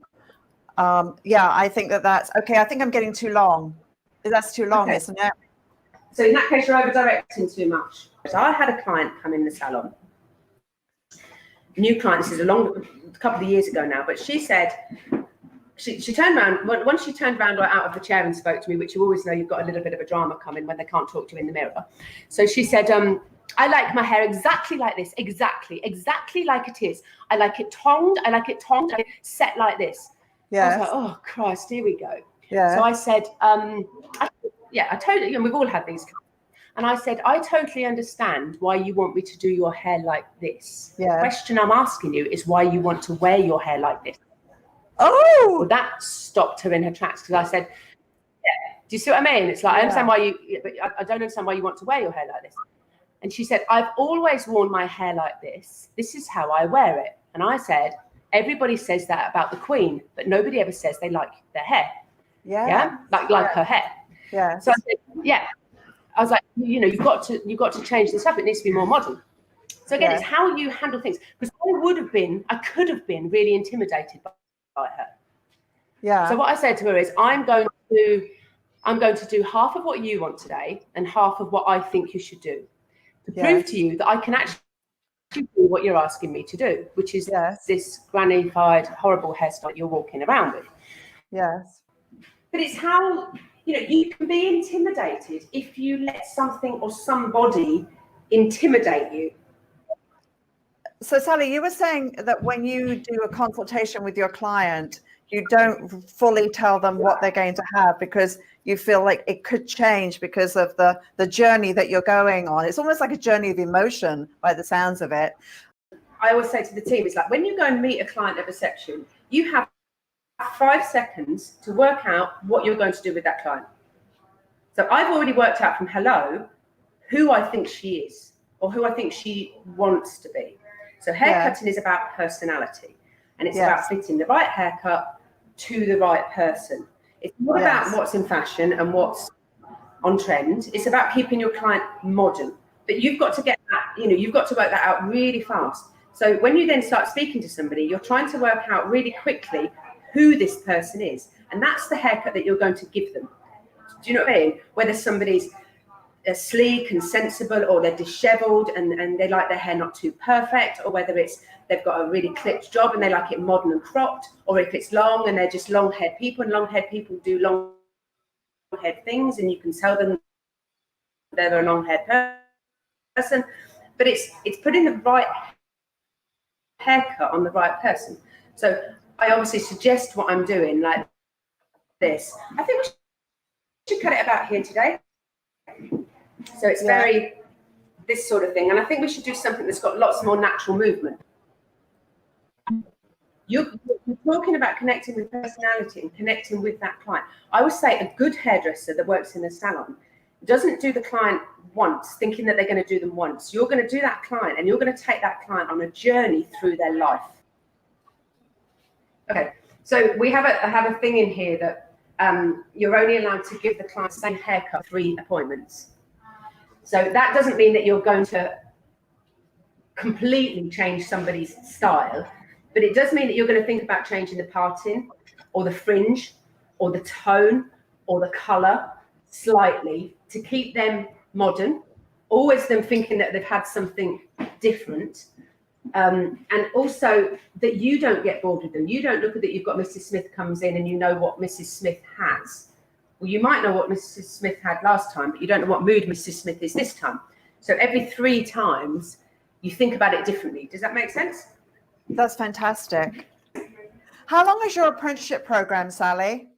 Yeah, I think that's okay. I think I'm getting too long. That's too long, Okay. isn't it? So in that case, you're over-directing too much. So I had a client come in the salon. New client, this is a couple of years ago now, but she said, she turned around, once she turned around out of the chair and spoke to me, which you always know you've got a little bit of a drama coming when they can't talk to you in the mirror. So she said, I like my hair exactly like this, exactly like it is. I like it tongued, I like it set like this. Yeah. I was like, oh Christ, here we go. Yeah. So I said, I totally, and we've all had these. And I said, I totally understand why you want me to do your hair like this. Yeah. The question I'm asking you is why you want to wear your hair like this. Oh, well, that stopped her in her tracks because I said, yeah, do you see what I mean? It's like, I understand why but I don't understand why you want to wear your hair like this. And she said, I've always worn my hair like this. This is how I wear it. And I said, everybody says that about the Queen, but nobody ever says they like their hair. Yeah. Like her hair. Yeah. So I said, yeah. I was like, you've got to change this up. It needs to be more modern. So again, it's how you handle things. Because I could have been really intimidated by her. Yeah. So what I said to her is, I'm going to do half of what you want today and half of what I think you should do to prove to you that I can actually do what you're asking me to do, which is this granny-fied, horrible hairstyle you're walking around with. Yes. But it's how, you can be intimidated if you let something or somebody intimidate you. So Sally, you were saying that when you do a consultation with your client, you don't fully tell them what they're going to have because you feel like it could change because of the journey that you're going on. It's almost like a journey of emotion by the sounds of it. I always say to the team, it's like when you go and meet a client at reception, you have 5 seconds to work out what you're going to do with that client. So I've already worked out from hello who I think she is or who I think she wants to be. So haircutting is about personality, and it's about fitting the right haircut to the right person. It's not about what's in fashion and what's on trend. It's about keeping your client modern. But you've got to get that, you've got to work that out really fast. So when you then start speaking to somebody, you're trying to work out really quickly who this person is. And that's the haircut that you're going to give them. Do you know what I mean? Whether somebody's sleek and sensible, or they're disheveled and they like their hair not too perfect, or whether it's they've got a really clipped job and they like it modern and cropped, or if it's long and they're just long-haired people, and long-haired people do long-haired things, and you can tell them they're a long-haired person. But it's putting the right haircut on the right person. So I obviously suggest what I'm doing like this. I think we should cut it about here today. So it's very this sort of thing. And I think we should do something that's got lots more natural movement. You're talking about connecting with personality and connecting with that client. I would say a good hairdresser that works in a salon doesn't do the client once, thinking that they're going to do them once. You're going to do that client, and you're going to take that client on a journey through their life. Okay, so we have a thing in here that you're only allowed to give the client the same haircut 3 appointments. So that doesn't mean that you're going to completely change somebody's style, but it does mean that you're going to think about changing the parting or the fringe or the tone or the color slightly to keep them modern, always them thinking that they've had something different. And also that you don't get bored with them. You don't look at that you've got Mrs. Smith comes in and you know what Mrs. Smith has. Well, you might know what Mrs. Smith had last time, but you don't know what mood Mrs. Smith is this time. So every 3 times you think about it differently. Does that make sense? That's fantastic. How long is your apprenticeship program, Sally?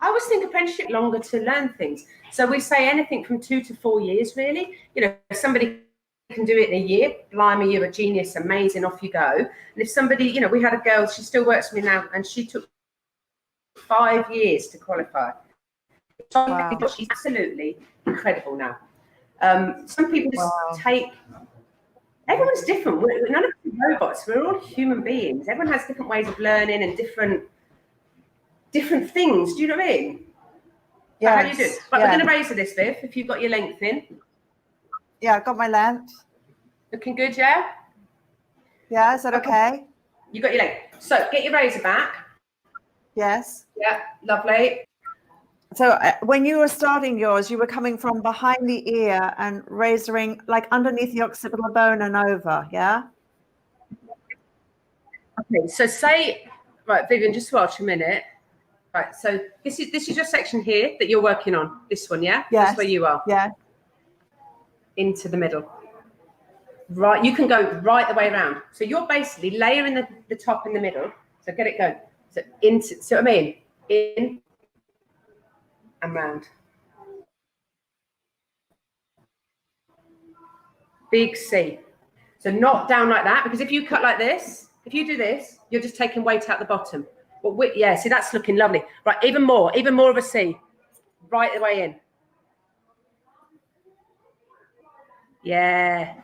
I always think apprenticeship longer to learn things. So we say anything from 2 to 4 years, really. You know, if somebody can do it in a year, blimey, you're a genius, amazing, off you go. And if somebody, you know, we had a girl, she still works for me now, and she took 5 years to qualify. Wow. She's absolutely incredible now. Some people just take. Everyone's different. None of us are robots. We're all human beings. Everyone has different ways of learning and different things. Do you know what I mean? Yeah. How do you do it? But we're going to razor this, Viv, if you've got your length in. Yeah, I've got my length. Looking good, yeah? Yeah, is that okay? You got your length. So get your razor back. Yes. Yeah, lovely. So when you were starting yours, you were coming from behind the ear and razoring like underneath the occipital bone and over, yeah? Okay, so say, right, Vivian, just watch a minute. Right, so this is your section here that you're working on. This one, yeah? Yes. That's where you are. Yeah. Into the middle. Right, you can go right the way around. So you're basically layering the top in the middle. So get it going. So into, see what I mean? In and round. Big C. So not down like that, because if you cut like this, if you do this, you're just taking weight out the bottom. But yeah, see, that's looking lovely. Right, even more of a C. Right the way in. Yeah.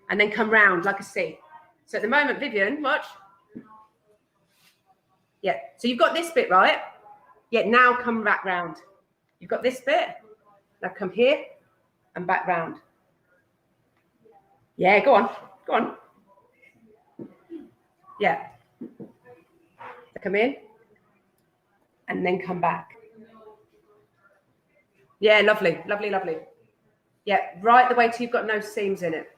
And then come round like a C. So at the moment, Vivian, watch. Yeah, so you've got this bit, right? Yeah, now come back round. You've got this bit. Now come here and back round. Yeah, go on. Go on. Yeah. So come in and then come back. Yeah, lovely, lovely, lovely. Yeah, right the way till you've got no seams in it.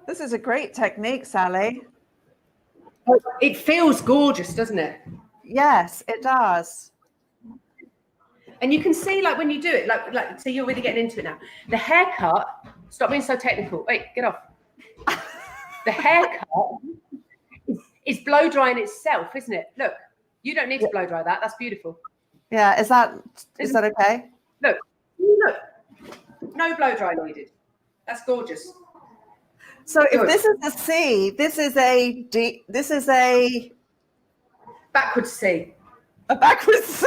This is a great technique, Sally. It feels gorgeous, doesn't it? Yes, it does. And you can see, like, when you do it, like, so you're really getting into it now. The haircut, stop being so technical. Wait, get off. The haircut is blow drying itself, isn't it? Look, you don't need to blow dry that. That's beautiful. Yeah, is that okay? Look, no blow dry needed. That's gorgeous. So if this is a C, this is a D, this is a backwards C. A backwards C.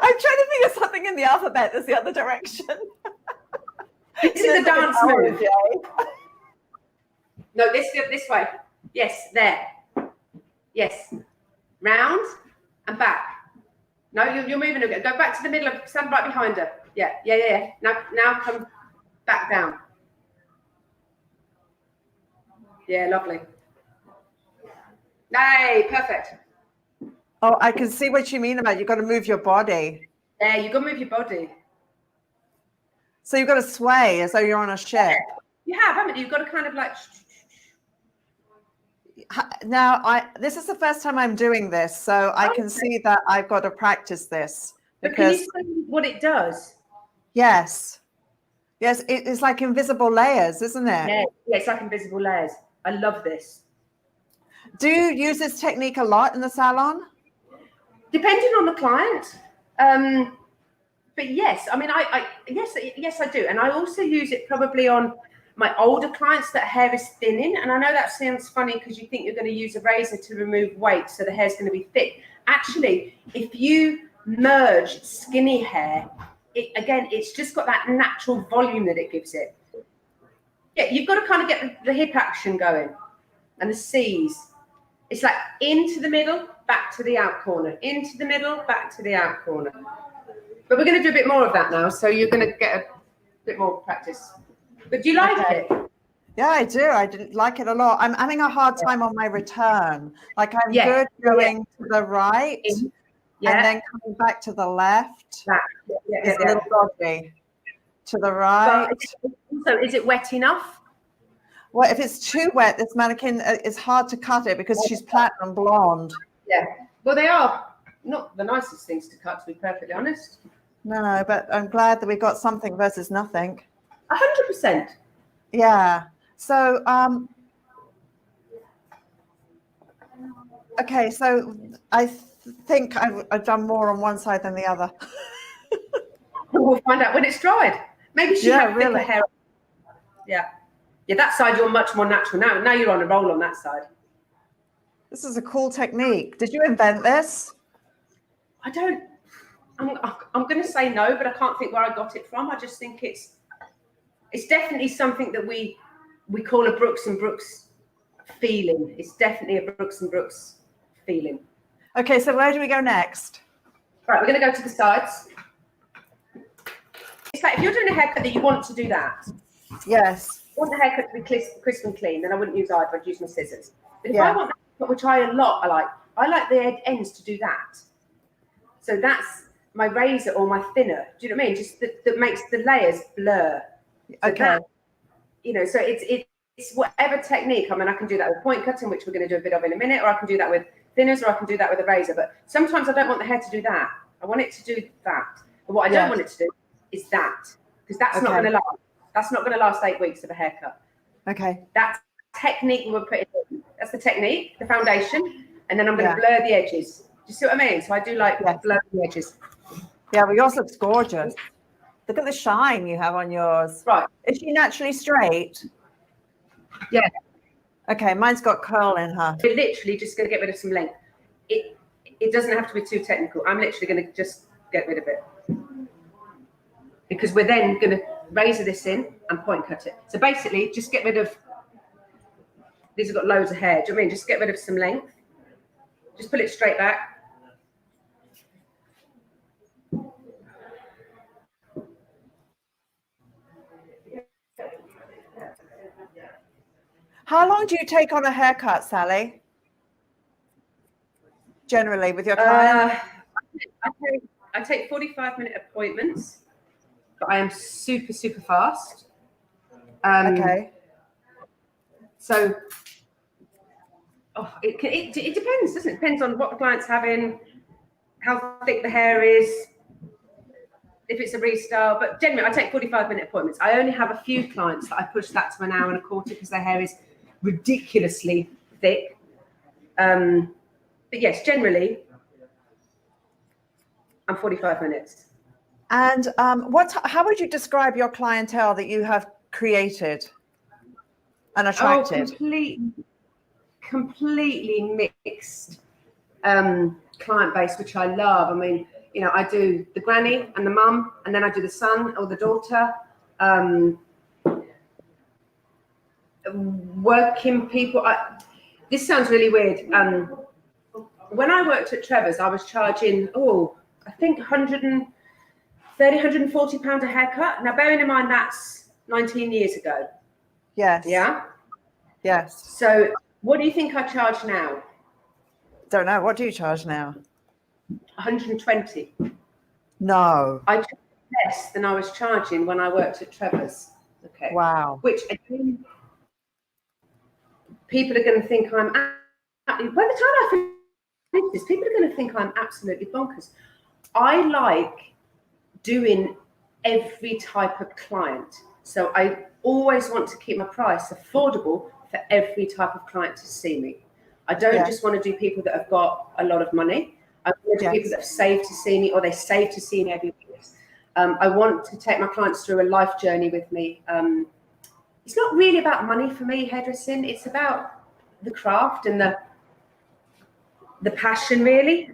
I'm trying to think of something in the alphabet that's the other direction. This is a dance move. No, this way. Yes, there. Yes. Round and back. No, you're moving again. Go back to the middle. Stand right behind her. Yeah. Now come back down. Yeah, lovely. Hey, perfect. Oh, I can see what you mean about you've got to move your body. Yeah, you've got to move your body. So you've got to sway as though you're on a ship. You have, haven't you? You've got to kind of like. Now, this is the first time I'm doing this, so I can see that I've got to practice this. But can you see what it does? Yes. Yes, it's like invisible layers, isn't it? Yeah, it's like invisible layers. I love this. Do you use this technique a lot in the salon? Depending on the client. But yes, I mean, yes, I do. And I also use it probably on my older clients that hair is thinning. And I know that sounds funny because you think you're going to use a razor to remove weight, so the hair's going to be thick. Actually, if you merge skinny hair, it's just got that natural volume that it gives it. Yeah, you've got to kind of get the hip action going and the C's. It's like into the middle, back to the out corner, into the middle, back to the out corner. But we're going to do a bit more of that now, so you're going to get a bit more practice. But do you like it? Yeah, I do. I like it a lot. I'm having a hard time on my return. Like I'm good going to the right and then coming back to the left. It's a little dodgy. To the right. So is it wet enough? Well, if it's too wet, this mannequin is hard to cut it because she's platinum blonde. Yeah. Well, they are not the nicest things to cut, to be perfectly honest. No, but I'm glad that we got something versus nothing. 100%. Yeah. So Okay, so I think I've done more on one side than the other. We'll find out when it's dried. Maybe she had thicker hair. Yeah. Yeah, that side you're much more natural now. Now you're on a roll on that side. This is a cool technique. Did you invent this? I'm going to say no, but I can't think where I got it from. I just think it's definitely something that we call a Brooks and Brooks feeling. It's definitely a Brooks and Brooks feeling. Okay, so where do we go next? Right, we're going to go to the sides. It's like if you're doing a haircut that you want to do that. Yes. I want the haircut to be crisp and clean, then I wouldn't use either. I'd use my scissors. But if I want that, which I like the ends to do that. So that's my razor or my thinner. Do you know what I mean? Just that makes the layers blur. So okay. That, so it's whatever technique. I mean, I can do that with point cutting, which we're going to do a bit of in a minute, or I can do that with thinners, or I can do that with a razor. But sometimes I don't want the hair to do that. I want it to do that. But what I don't want it to do is that, because that's not going to last. That's not going to last 8 weeks of a haircut. Okay. That technique we're putting in. That's the technique, the foundation, and then I'm going to blur the edges. Do you see what I mean? So I do like blur the edges. Yeah, well, yours looks gorgeous. Look at the shine you have on yours. Right. Is she naturally straight? Yeah. Okay, mine's got curl in her. We're literally just going to get rid of some length. It doesn't have to be too technical. I'm literally going to just get rid of it. Because we're then going to razor this in and point cut it. So basically, just get rid of, these have got loads of hair. Do you know what I mean? Just get rid of some length. Just pull it straight back. How long do you take on a haircut, Sally? Generally, with your client? I take 45-minute appointments, but I am super, super fast. Okay. So it depends, doesn't it? It depends on what the client's having, how thick the hair is, if it's a restyle. But generally, I take 45-minute appointments. I only have a few clients that I push that to an hour and a quarter because their hair is ridiculously thick. But yes, generally, I'm 45 minutes. And how would you describe your clientele that you have created and attracted? Completely mixed client base, which I love. I mean, I do the granny and the mum, and then I do the son or the daughter. Working people. This sounds really weird. When I worked at Trevor's, I was charging, I think £140 a haircut. Now, bearing in mind, that's 19 years ago. Yes. Yeah? Yes. So what do you think I charge now? Don't know. What do you charge now? 120. No. I charge less than I was charging when I worked at Trevor's. Okay. Wow. Which, again, people are going to think I'm... By the time I finish this, people are going to think I'm absolutely bonkers. I like doing every type of client. So I always want to keep my price affordable for every type of client to see me. I don't just want to do people that have got a lot of money. I want to do people that have saved to see me, or they save to see me every week. I want to take my clients through a life journey with me. It's not really about money for me, hairdressing. It's about the craft and the passion, really.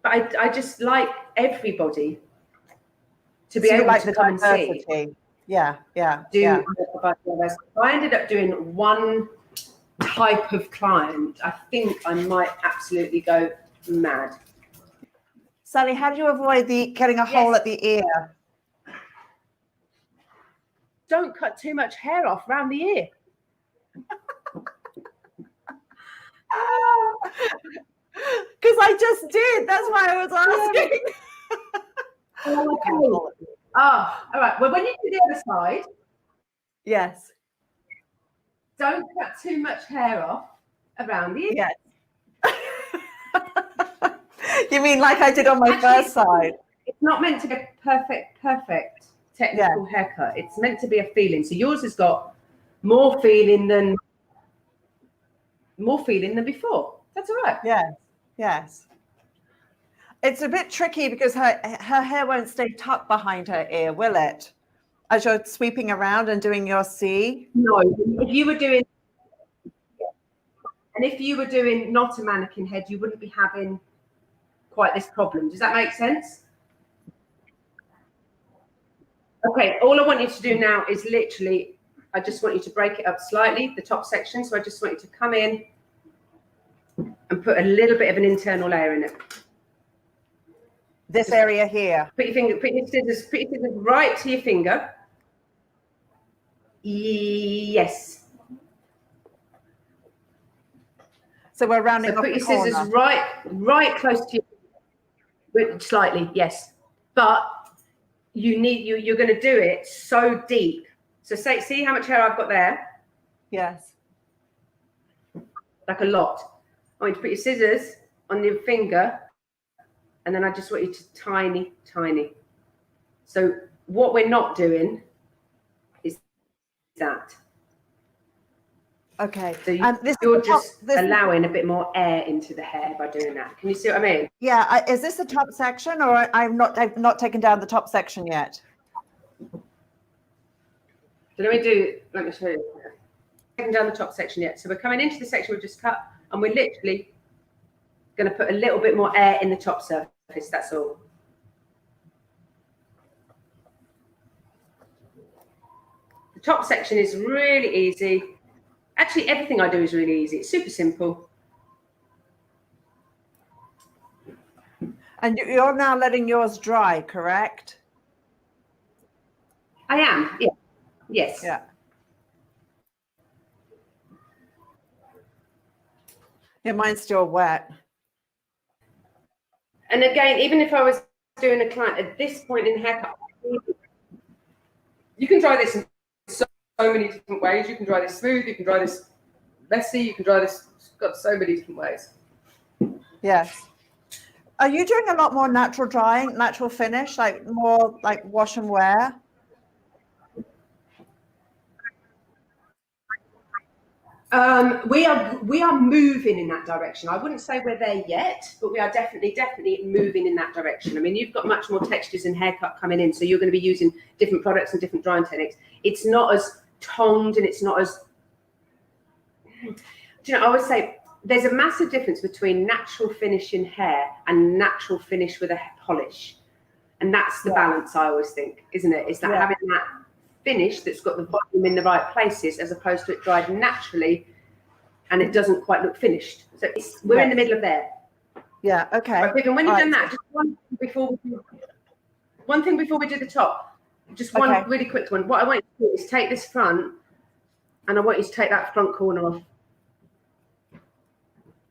But I just like everybody to be able to come and see. Yeah. I ended up doing one type of client. I think I might absolutely go mad. Sally, how do you avoid getting a hole at the ear? Don't cut too much hair off around the ear. Because I just did. That's why I was asking. Okay. All right. Well, when you do the other side, yes, don't cut too much hair off around the ear. Yes. You mean like I did on my first side? It's not meant to be a perfect technical haircut. It's meant to be a feeling. So yours has got more feeling than more feeling than before. That's all right. Yes, yes. It's a bit tricky because her hair won't stay tucked behind her ear, will it? As you're sweeping around and doing your C? No, if you were doing, and if you were doing not a mannequin head, you wouldn't be having quite this problem. Does that make sense? Okay, all I want you to do now is literally, I just want you to break it up slightly, the top section. So I just want you to come in and put a little bit of an internal layer in it. This area here. Put your scissors right to your finger. Yes. So we're rounding So off put the your corner. scissors right close to you, slightly, yes. But you're going to do it so deep. So see how much hair I've got there? Yes. Like a lot. I want you to put your scissors on your finger, and then I just want you to tiny. So what we're not doing is that. Okay. So you're just allowing a bit more air into the hair by doing that. Can you see what I mean? Yeah. Is this the top section, or I've not taken down the top section yet? So let me show you. Taking down the top section yet. So we're coming into the section we've just cut, and we're literally going to put a little bit more air in the top surface. That's all. The top section is really easy. Actually, everything I do is really easy. It's super simple. And you're now letting yours dry, correct? I am. Yeah. Yes. Yeah. Yeah, mine's still wet. And again, even if I was doing a client at this point in haircut, you can dry this in so many different ways. You can dry this smooth, you can dry this messy, you can dry this, it's got so many different ways. Yes. Are you doing a lot more natural drying, natural finish, like more like wash and wear? We are moving in that direction. I wouldn't say we're there yet, but we are definitely moving in that direction. I mean, you've got much more textures and haircut coming in, so you're going to be using different products and different drying techniques. It's not as toned, and it's not as, I always say there's a massive difference between natural finish in hair and natural finish with a polish, and that's the balance. I always think, isn't it? Is that having that finish that's got the volume in the right places, as opposed to it dried naturally and it doesn't quite look finished. So we're in the middle of there. Yeah. Okay. Right, Vivian, when you've done that, just one thing before we do the top. Just one really quick one. What I want you to do is take this front, and I want you to take that front corner off.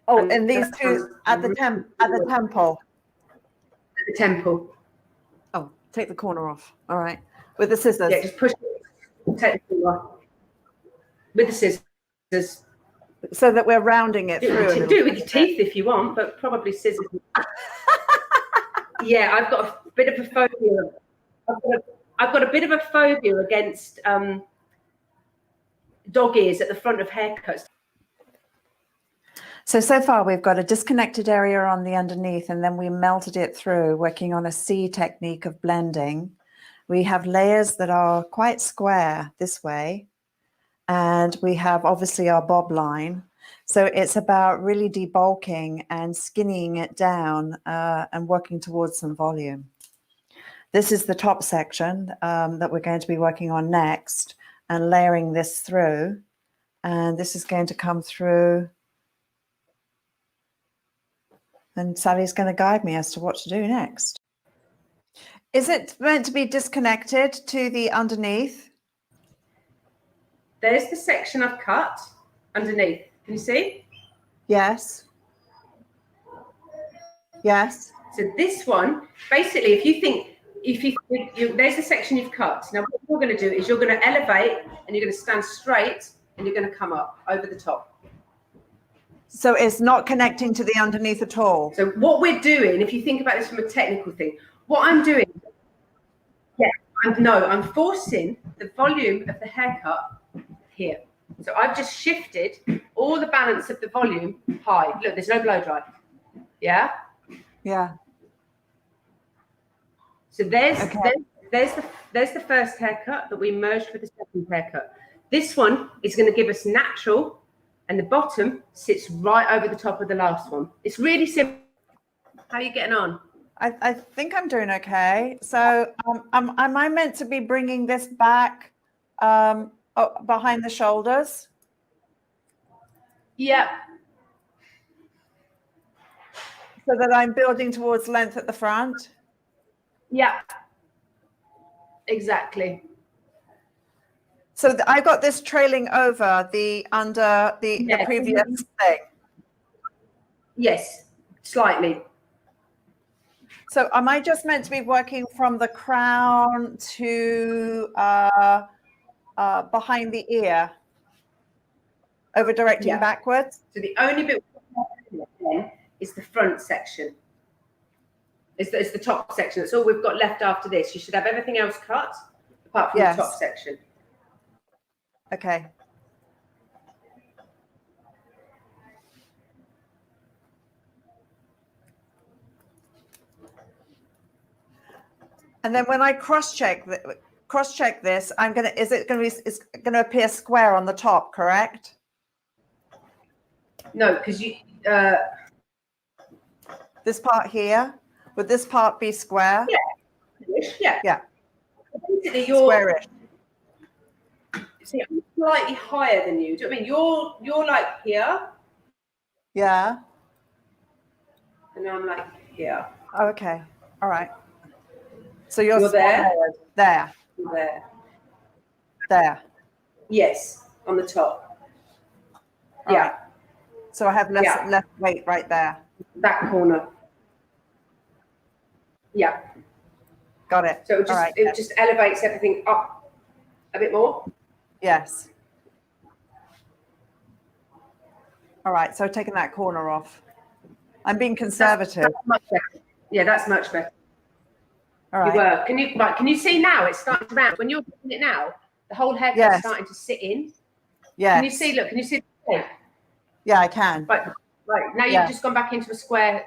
Oh, and these two at the temple. At the temple. Oh, take the corner off. All right. With the scissors. Yeah, just push it. Take the corner off. With the scissors. So that we're rounding it through. Do it with your teeth if you want, but probably scissors. Yeah, I've got a bit of a phobia. I've got a bit of a phobia against dog ears at the front of haircuts. So far we've got a disconnected area on the underneath, and then we melted it through, working on a C technique of blending. We have layers that are quite square this way, and we have obviously our bob line. So it's about really debulking and skinning it down and working towards some volume. This is the top section that we're going to be working on next, and layering this through. And this is going to come through. And Sally's going to guide me as to what to do next. Is it meant to be disconnected to the underneath? There's the section I've cut underneath. Can you see? Yes. Yes. So this one, basically, there's the section you've cut. Now what you're going to do is you're going to elevate, and you're going to stand straight, and you're going to come up over the top. So it's not connecting to the underneath at all. So what we're doing, if you think about this from a technical thing, what I'm doing, I'm forcing the volume of the haircut here. So I've just shifted all the balance of the volume high. Look, there's no blow dry. Yeah. Yeah. So there's the first haircut that we merged with the second haircut. This one is going to give us natural, and the bottom sits right over the top of the last one. It's really simple. How are you getting on? I think I'm doing okay. So am I meant to be bringing this back behind the shoulders? Yeah. So that I'm building towards length at the front? Yeah. Exactly. So I got this trailing over the previous thing. Yes, slightly. So am I just meant to be working from the crown to behind the ear, over directing backwards? So the only bit then is the front section. It's the top section. That's all we've got left after this. You should have everything else cut apart from the top section. Okay. And then when I cross-check this, it's gonna appear square on the top, correct? No, because you this part here, would this part be square? Yeah. Basically, squarish. See, I'm slightly higher than you. Do you know what I mean? You're like here. Yeah. And I'm like here. Okay. All right. So you're there. There. There. There. Yes, on the top. All right. So I have less weight right there. That corner. Yeah. Got it. So it just elevates everything up a bit more. Yes. All right. So taking that corner off. I'm being conservative. That's much better. Yeah, that's much better. All right. You were. Can you see now? It's starting to round. When you're doing it now, the whole haircut's starting to sit in. Yeah. Can you see? Look. Can you see the shape? Yeah, I can. Right. Now you've just gone back into a square.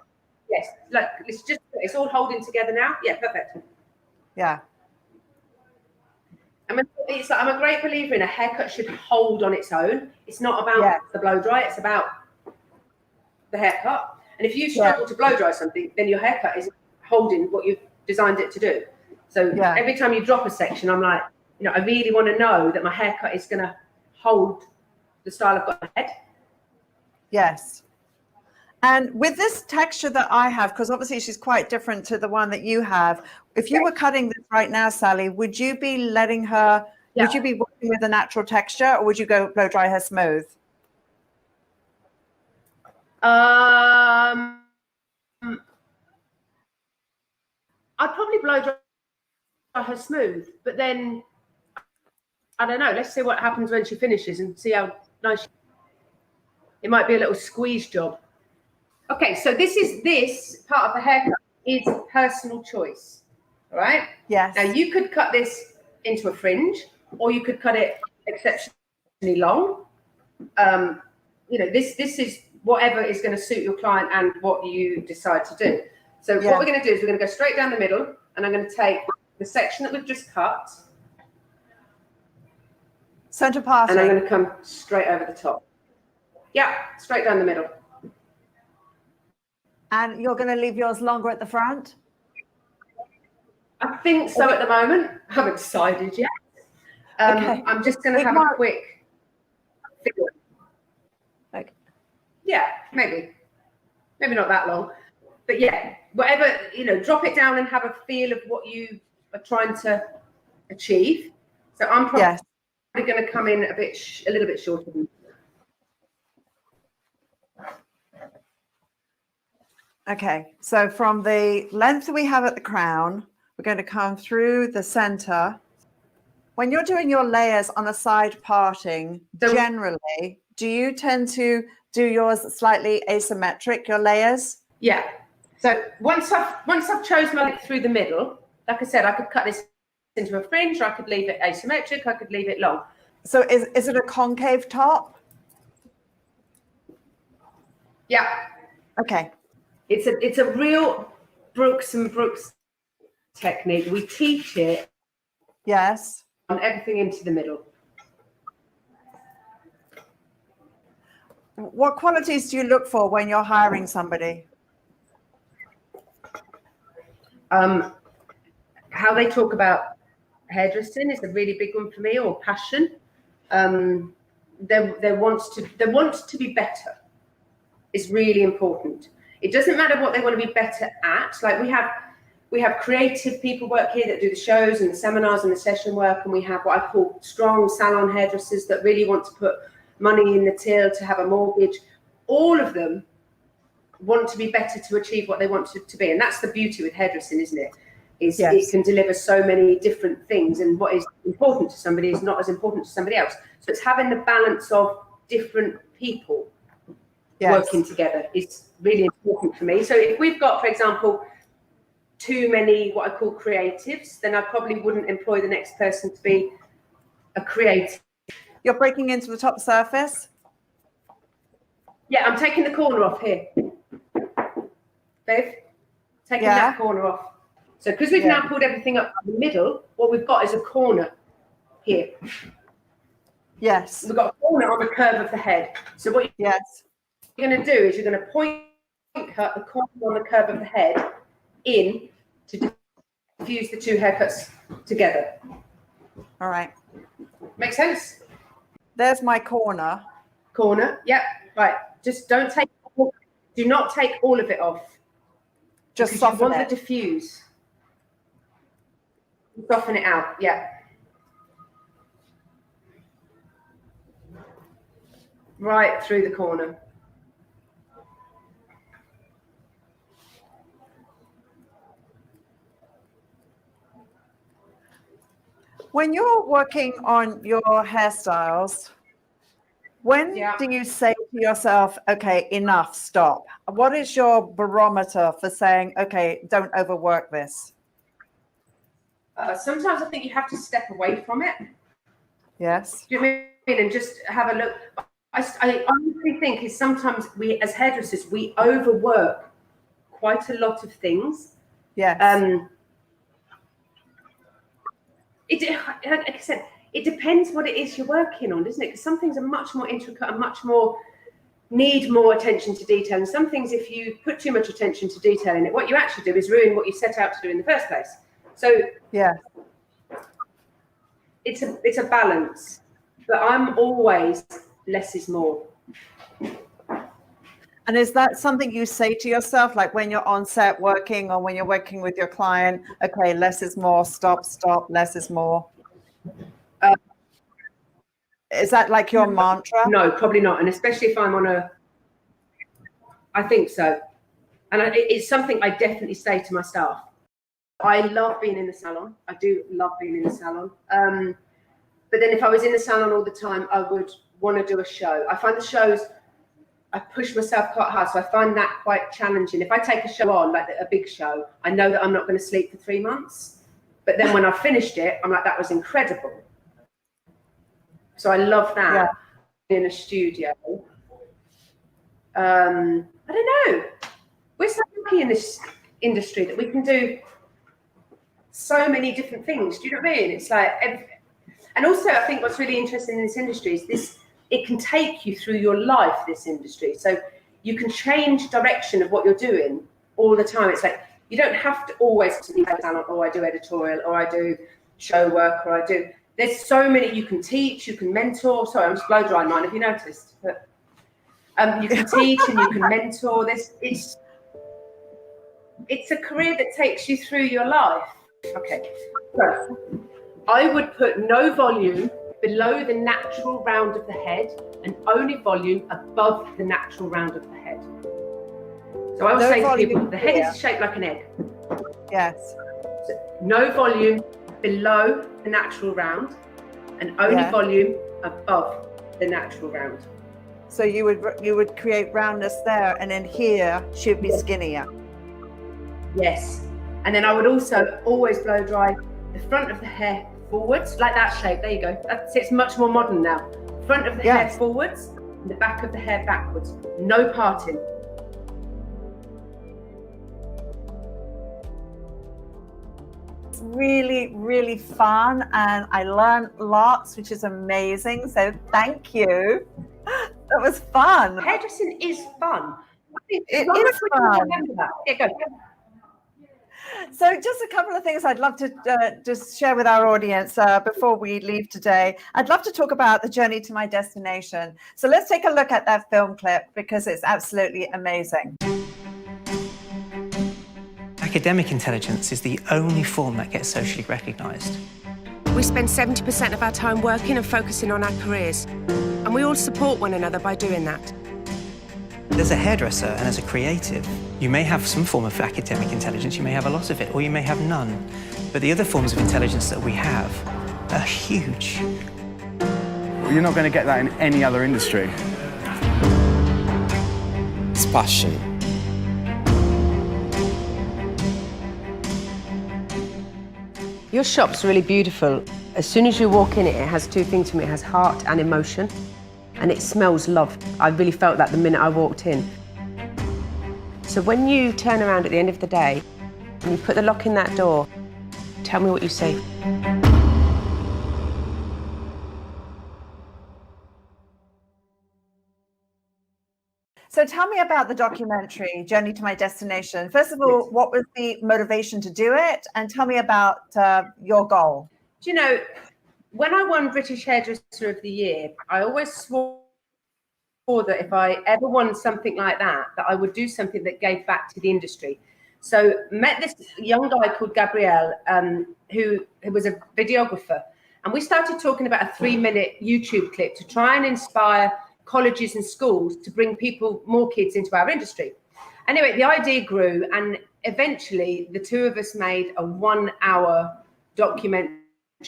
Yes. Look. It's all holding together now. Yeah. Perfect. Yeah. I'm a great believer in a haircut should hold on its own. It's not about the blow dry. It's about the haircut. And if you struggle to blow dry something, then your haircut is holding what you've designed it to do. So every time you drop a section, I'm like, I really want to know that my haircut is going to hold the style I've got in my head. Yes. And with this texture that I have, because obviously she's quite different to the one that you have, if you were cutting this right now, Sally, would you be letting her, would you be working with a natural texture, or would you go blow dry her smooth? I'd probably blow dry her smooth, but then I don't know. Let's see what happens when she finishes and see how nice. It might be a little squeeze job. Okay, so this part of the haircut is personal choice. All right. Yes. Now you could cut this into a fringe, or you could cut it exceptionally long. This is whatever is going to suit your client and what you decide to do. So what we're going to do is we're going to go straight down the middle, and I'm going to take the section that we've just cut. Center parting. And I'm going to come straight over the top. Yeah, straight down the middle. And you're going to leave yours longer at the front? I think so at the moment. I haven't decided yet. Okay. I'm just going to have a quick figure. Okay. Yeah, maybe not that long, but yeah, whatever, drop it down and have a feel of what you are trying to achieve. So I'm probably going to come in a little bit shorter than. Okay, so from the length we have at the crown, we're going to come through the center. When you're doing your layers on a side parting, generally, do you tend to do yours slightly asymmetric, your layers? Yeah. So once I've chosen my length through the middle, like I said, I could cut this into a fringe, or I could leave it asymmetric, I could leave it long. So is it a concave top? Yeah. Okay. It's a real Brooks and Brooks technique. We teach it Yes. on everything into the middle. What qualities do you look for when you're hiring somebody? How they talk about hairdressing is a really big one for me, or passion. They want to be better. Is really important. It doesn't matter what they want to be better at. Like we have creative people work here that do the shows and the seminars and the session work, and we have what I call strong salon hairdressers that really want to put money in the till to have a mortgage. All of them want to be better to achieve what they want to be, and that's the beauty with hairdressing, isn't it? Yes. It can deliver so many different things, and what is important to somebody is not as important to somebody else. So it's having the balance of different people working together is really important for me. So if we've got, for example, too many what I call creatives, then I probably wouldn't employ the next person to be a creative. You're breaking into the top surface? Yeah, I'm taking the corner off here. Dave, taking that corner off. So because we've now pulled everything up in the middle, what we've got is a corner here. Yes. We've got a corner on the curve of the head. So what you're going to do is you're going to point the corner on the curve of the head in to fuse the two haircuts together. All right. Make sense? There's my corner. Corner. Yep. Right. Just do not take all of it off. Just soften you want it. The diffuse. Soften it out. Yeah. Right through the corner. When you're working on your hairstyles, when do you say to yourself, okay, enough, stop? What is your barometer for saying, okay, don't overwork this? Sometimes I think you have to step away from it. Yes. Do you know what I mean? And just have a look. I honestly think is sometimes we, as hairdressers, we overwork quite a lot of things. Yes. Like I said, it depends what it is you're working on, doesn't it? Because some things are much more intricate and much more need more attention to detail. And some things, if you put too much attention to detail in it, what you actually do is ruin what you set out to do in the first place. So yeah, it's a balance. But I'm always less is more. And is that something you say to yourself, like when you're on set working or when you're working with your client, okay, less is more, stop, less is more? Is that like your mantra? No, probably not. And especially if I'm on I think so. And it's something I definitely say to my staff. I love being in the salon. I do love being in the salon. But then if I was in the salon all the time, I would want to do a show. I find the shows, I push myself quite hard, so I find that quite challenging. If I take a show on, like a big show, I know that I'm not going to sleep for 3 months. But then when I've finished it, I'm like, that was incredible. So I love that in a studio. I don't know. We're so lucky in this industry that we can do so many different things. Do you know what I mean? It's like, and also I think what's really interesting in this industry is this. It can take you through your life, this industry. So you can change direction of what you're doing all the time. It's like, you don't have to always be a salon, or I do editorial, or I do show work, or I do, there's so many, you can teach, you can mentor. Sorry, I'm just blow drying mine, have you noticed? But, you can teach and you can mentor. It's a career that takes you through your life. Okay, so I would put no volume below the natural round of the head and only volume above the natural round of the head. So I would say to people, the head is shaped like an egg. Yes. So no volume below the natural round and only volume above the natural round. So you would create roundness there, and then here should be skinnier. Yes. And then I would also always blow dry the front of the hair forwards, like that shape. There you go. It's much more modern now. Front of the hair forwards, and the back of the hair backwards. No parting. Really, really fun, and I learned lots, which is amazing. So thank you. That was fun. Hairdressing is fun. It is fun. Yeah, go. So just a couple of things I'd love to just share with our audience before we leave today. I'd love to talk about the journey to my destination. So let's take a look at that film clip because it's absolutely amazing. Academic intelligence is the only form that gets socially recognised. We spend 70% of our time working and focusing on our careers, and we all support one another by doing that. As a hairdresser and as a creative, you may have some form of academic intelligence, you may have a lot of it, or you may have none. But the other forms of intelligence that we have are huge. You're not going to get that in any other industry. It's passion. Your shop's really beautiful. As soon as you walk in, it has two things for me. It has heart and emotion, and it smells love. I really felt that the minute I walked in. So when you turn around at the end of the day and you put the lock in that door, tell me what you say. So tell me about the documentary, Journey to My Destination. First of all, what was the motivation to do it? And tell me about your goal. Do you know, when I won British Hairdresser of the Year, I always swore that if I ever won something like that I would do something that gave back to the industry. So met this young guy called Gabriel, who was a videographer. And we started talking about a 3-minute YouTube clip to try and inspire colleges and schools to bring more kids into our industry. Anyway, the idea grew, and eventually the two of us made a 1-hour documentary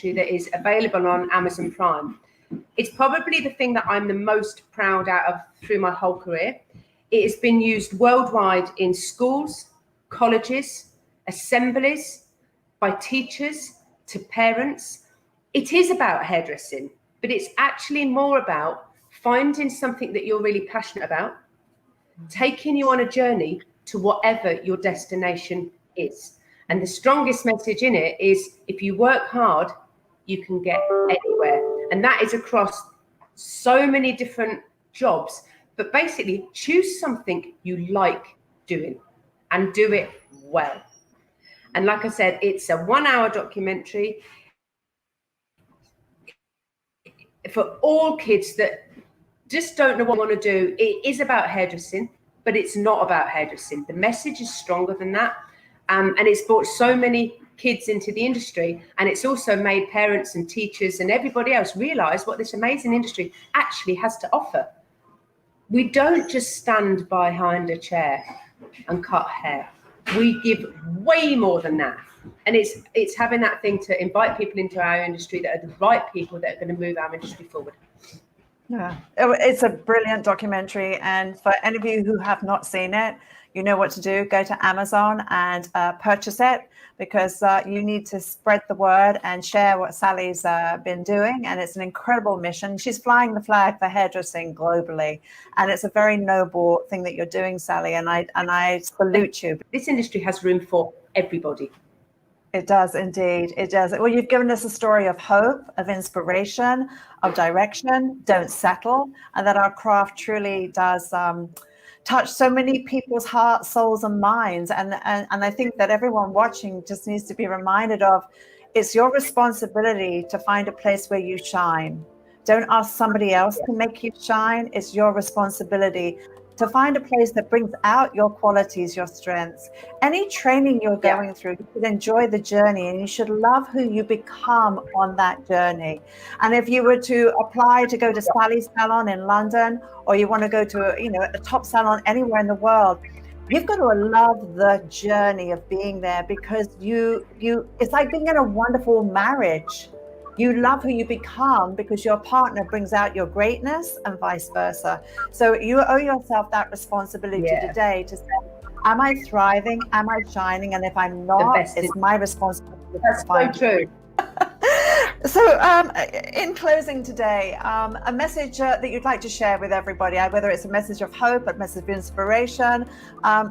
that is available on Amazon Prime. It's probably the thing that I'm the most proud out of through my whole career. It has been used worldwide in schools, colleges, assemblies, by teachers to parents. It is about hairdressing, but it's actually more about finding something that you're really passionate about, taking you on a journey to whatever your destination is. And the strongest message in it is, if you work hard, you can get anywhere. And that is across so many different jobs. But basically, choose something you like doing and do it well. And like I said, it's a 1-hour documentary for all kids that just don't know what they want to do. It is about hairdressing, but it's not about hairdressing. The message is stronger than that. And it's brought so many kids into the industry, and it's also made parents and teachers and everybody else realize what this amazing industry actually has to offer. We don't just stand behind a chair and cut hair. We give way more than that. And it's having that thing to invite people into our industry that are the right people that are going to move our industry forward. Yeah, it's a brilliant documentary. And for any of you who have not seen it, you know what to do. Go to Amazon and purchase it, because you need to spread the word and share what Sally's been doing. And it's an incredible mission. She's flying the flag for hairdressing globally. And it's a very noble thing that you're doing, Sally. And I salute you. This industry has room for everybody. It does indeed. It does. Well, you've given us a story of hope, of inspiration, of direction. Don't settle. And that our craft truly does touch so many people's hearts, souls, and minds. And I think that everyone watching just needs to be reminded of, it's your responsibility to find a place where you shine. Don't ask somebody else to make you shine. It's your responsibility to find a place that brings out your qualities, your strengths. Any training you're going through, you should enjoy the journey, and you should love who you become on that journey. And if you were to apply to go to Sally's salon in London, or you want to go to a top salon anywhere in the world, you've got to love the journey of being there, because it's like being in a wonderful marriage. You love who you become because your partner brings out your greatness, and vice versa. So you owe yourself that responsibility today to say, am I thriving? Am I shining? And if I'm not, it's my responsibility. That's so true. So, in closing today, a message that you'd like to share with everybody, whether it's a message of hope, a message of inspiration,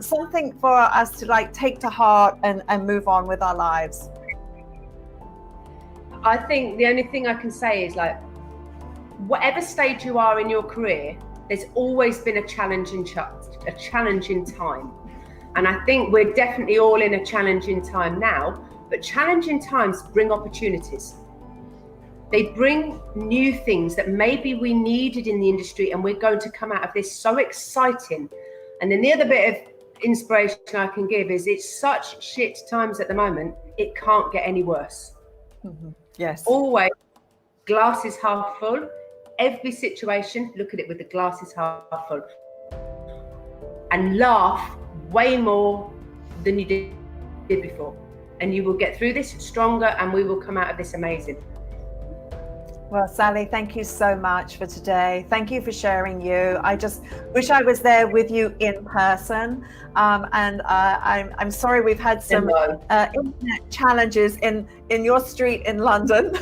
something for us to like take to heart and move on with our lives. I think the only thing I can say is, like, whatever stage you are in your career, there's always been a challenging time. And I think we're definitely all in a challenging time now, but challenging times bring opportunities. They bring new things that maybe we needed in the industry, and we're going to come out of this so exciting. And then the other bit of inspiration I can give is, it's such shit times at the moment, it can't get any worse. Mm-hmm. Yes. Always glasses half full. Every situation, look at it with the glasses half full. And laugh way more than you did before. And you will get through this stronger, and we will come out of this amazing. Well, Sally, thank you so much for today. Thank you for sharing you. I just wish I was there with you in person. I'm sorry we've had some internet challenges in your street in London,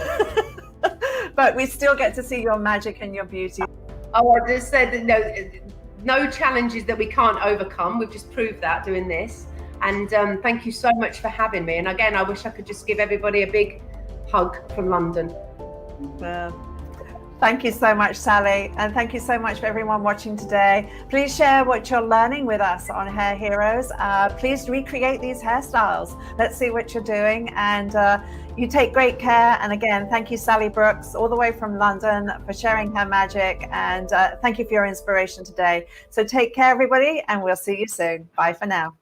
but we still get to see your magic and your beauty. Oh, I just said that no challenges that we can't overcome. We've just proved that doing this. And thank you so much for having me. And again, I wish I could just give everybody a big hug from London. Thank you so much, Sally, and thank you so much for everyone watching today. Please share what you're learning with us on Hair Heroes. Please recreate these hairstyles. Let's see what you're doing, and you take great care. And again, thank you, Sally Brooks, all the way from London, for sharing her magic, and thank you for your inspiration today. So take care, everybody, and we'll see you soon. Bye for now.